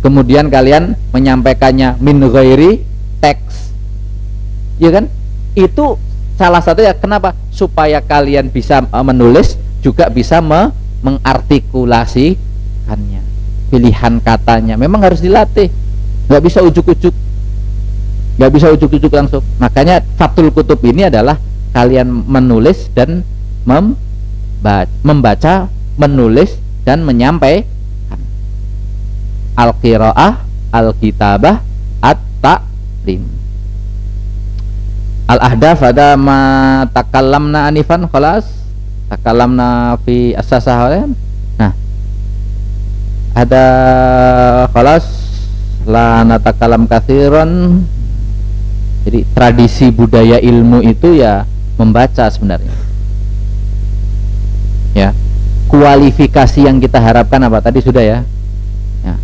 Kemudian kalian menyampaikannya min ghairi teks, ya kan? Itu salah satu ya, kenapa? Supaya kalian bisa menulis juga bisa mengartikulasikannya, pilihan katanya memang harus dilatih, nggak bisa ujuk-ujuk, langsung. Makanya Fathul Kutub ini adalah kalian menulis dan membaca, menulis dan menyampaikan. Al-qiraah, al-kitabah, at-ta'lim. Al-ahdaf ada ma takallamna anifan, khalas takallamna fi as-sasah. Nah, ada khalas la natakalam katsiran. Jadi tradisi budaya ilmu itu ya membaca sebenarnya. Ya. Kualifikasi yang kita harapkan apa tadi sudah ya. Ya.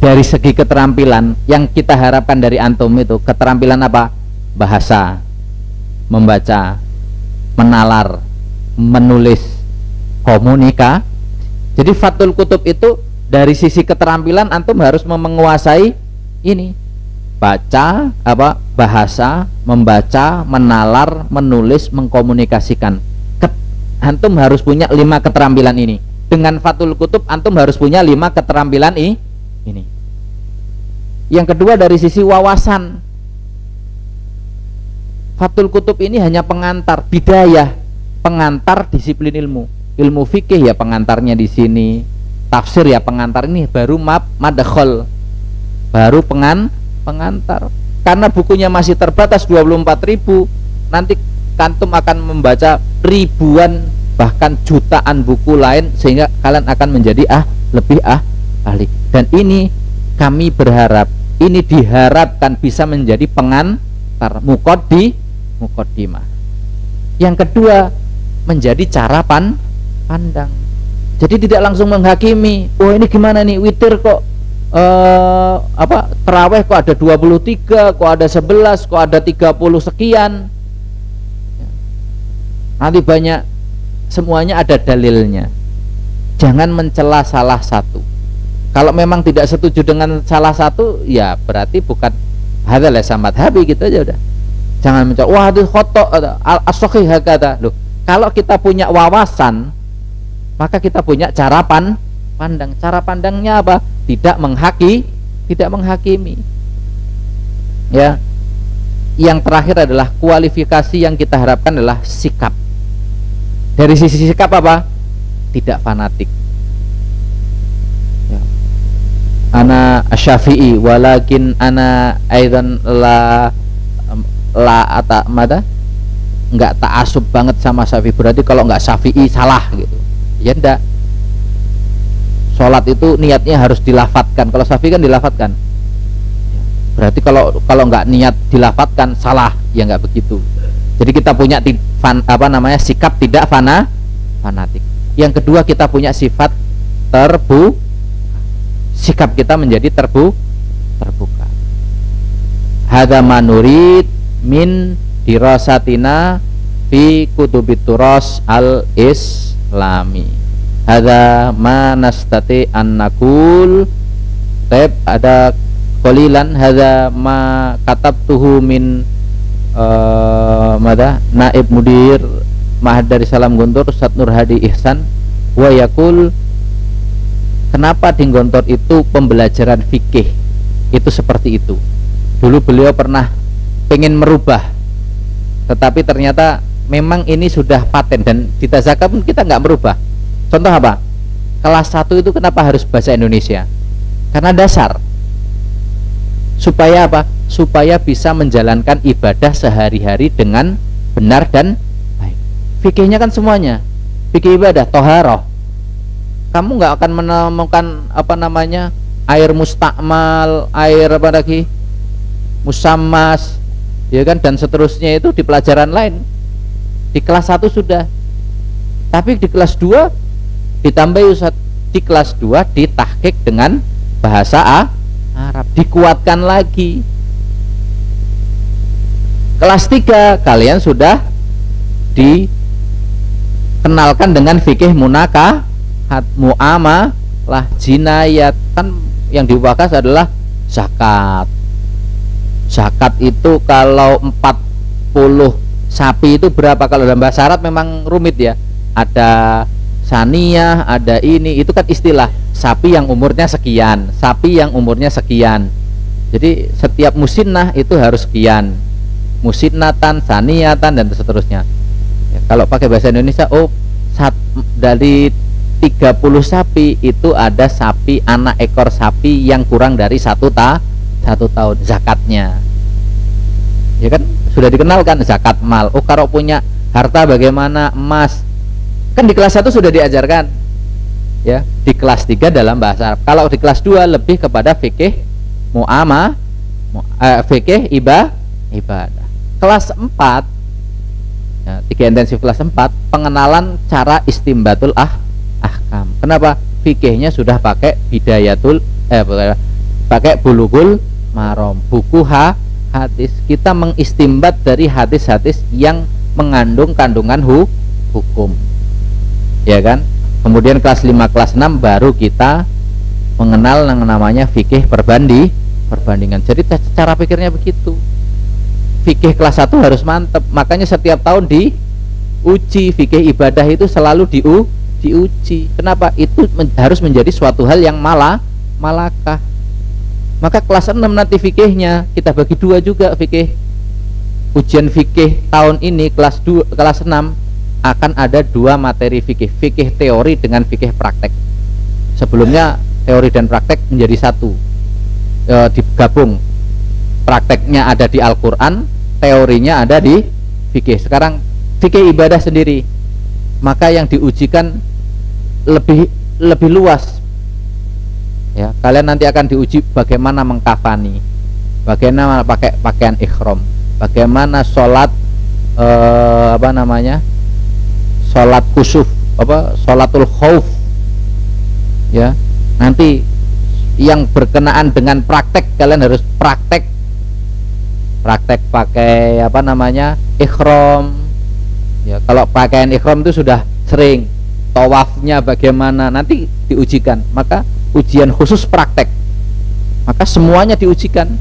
Dari segi keterampilan yang kita harapkan dari antum itu keterampilan apa? Bahasa, membaca, menalar, menulis, komunika. Jadi Fathul Kutub itu dari sisi keterampilan antum harus menguasai ini. Baca, bahasa, membaca, menalar, menulis, mengkomunikasikan. Antum harus punya 5 keterampilan ini. Dengan Fathul Kutub antum harus punya 5 keterampilan ini. Yang kedua dari sisi wawasan. Fathul Kutub ini hanya pengantar, bidayah, pengantar disiplin ilmu. Ilmu fikih ya pengantarnya di sini. Tafsir ya pengantar ini, baru madkhal. Baru pengantar. Karena bukunya masih terbatas 24.000, nanti antum akan membaca ribuan bahkan jutaan buku lain sehingga kalian akan menjadi lebih ahli. Dan ini kami berharap, ini diharapkan bisa menjadi pengantar, muqaddimah. Yang kedua menjadi cara pandang. Jadi tidak langsung menghakimi. Oh ini gimana nih witir kok tarawih kok ada 23, kok ada 11, kok ada 30 sekian. Nanti banyak, semuanya ada dalilnya. Jangan mencela salah satu. Kalau memang tidak setuju dengan salah satu, ya berarti bukan hadzal samad habi gitu aja udah. Jangan mencela, wah itu khoto as-sahih hakata. Loh, kalau kita punya wawasan, maka kita punya cara pandang. Cara pandangnya apa? Tidak menghakimi. Ya. Yang terakhir adalah kualifikasi yang kita harapkan adalah sikap. Dari sisi sikap apa? Tidak fanatik. Ya. Ana Syafi'i walakin ana aidan la atamada. Enggak ta'assub banget sama Syafi'i, berarti kalau enggak Syafi'i salah gitu. Ya enggak. Sholat itu niatnya harus dilafatkan. Kalau Syafi'i kan dilafatkan. Berarti kalau enggak niat dilafatkan salah, ya enggak begitu. Jadi kita punya sikap tidak fanatik. Yang kedua kita punya sifat sikap kita menjadi terbuka. Hadza manurid min dirasatina fi kutubit turas al-islami. Hadza ma nastati an naqul. Ada qalilan hadza ma katabtuhu min Naib Mudir Ma'had Darussalam Gontor Ustaz Nur Hadi Ihsan wa yaqul, kenapa di Gontor itu pembelajaran fikih itu seperti itu. Dulu beliau pernah pengen merubah, tetapi ternyata memang ini sudah paten dan di Tazakah pun kita nggak merubah. Contoh apa? Kelas 1 itu kenapa harus bahasa Indonesia? Karena dasar. Supaya apa? Supaya bisa menjalankan ibadah sehari-hari dengan benar dan baik. Fikihnya kan semuanya fikih ibadah, toharoh. Kamu nggak akan menemukan air mustakmal, air musammas, ya kan, dan seterusnya itu di pelajaran lain. Di kelas 1 sudah, tapi di kelas 2 ditambah Ustaz, di kelas 2 ditahqiq dengan bahasa Arab, dikuatkan lagi. Kelas 3 kalian sudah dikenalkan dengan fikih munakahat, muamalah, jinayat. Kan yang diwakas adalah zakat. Zakat itu kalau 40 sapi itu berapa? Kalau dalam bahasa Arab memang rumit ya. Ada saniyah, ada ini, itu kan istilah sapi yang umurnya sekian, sapi yang umurnya sekian. Jadi setiap musinnah itu harus sekian, musinnatan, saniyatan, dan seterusnya ya. Kalau pakai bahasa Indonesia, dari 30 sapi itu ada sapi, anak ekor sapi yang kurang dari 1 tahun zakatnya ya kan, sudah dikenalkan zakat mal. Kalau punya harta bagaimana, emas, kan di kelas 1 sudah diajarkan ya, di kelas 3 dalam bahasa Arab. Kalau di kelas 2 lebih kepada fikih fikih ibadah. Kelas 4 ya, 3 intensif kelas 4 pengenalan cara istimbatul ahkam. Kenapa? Fikihnya sudah pakai bidayatul pakai bulughul maram, buku hadis. Kita mengistimbat dari hadis-hadis yang mengandung kandungan hukum ya kan. Kemudian kelas 5 kelas 6 baru kita mengenal yang namanya fikih perbandingan. Jadi cara pikirnya begitu. Fikih kelas 1 harus mantep, makanya setiap tahun diuji. Fikih ibadah itu selalu diuji. Kenapa? Itu harus menjadi suatu hal yang malakah. Maka kelas 6 nanti fikihnya kita bagi 2 juga. Fikih, ujian fikih tahun ini kelas 6 akan ada 2 materi fikih, fikih teori dengan fikih praktek. Sebelumnya teori dan praktek menjadi satu, digabung. Prakteknya ada di Al-Quran, teorinya ada di fikih. Sekarang fikih ibadah sendiri, maka yang diujikan lebih luas ya. Kalian nanti akan diuji bagaimana mengkafani, bagaimana pakai pakaian ihram, bagaimana sholat sholat kusuf, sholatul khauf ya. Nanti yang berkenaan dengan praktek, kalian harus praktek pakai ihram ya. Kalau pakaian ihram itu sudah sering, tawafnya bagaimana nanti diujikan. Maka ujian khusus praktek, maka semuanya diujikan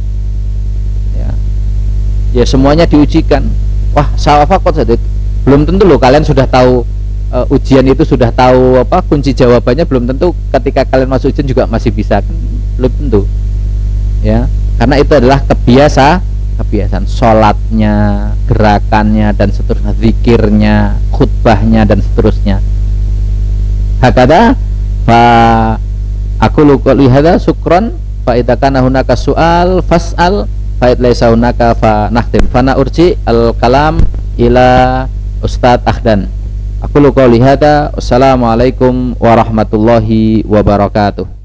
ya semuanya diujikan. Wah, sawafakot saja belum tentu loh kalian sudah tahu ujian itu, sudah tahu kunci jawabannya. Belum tentu ketika kalian masuk ujian juga masih bisa, belum tentu ya, karena itu adalah kebiasaan sholatnya, gerakannya, dan seterusnya, zikirnya, khutbahnya, dan seterusnya. Hakada fa aku luqul hada syukron fa idza kana hunaka su'al fas'al fa id laisa hunaka fa nahtim fa urji al kalam ila Ustadz Ahdan. Aku luqul hada. Wassalamualaikum warahmatullahi wabarakatuh.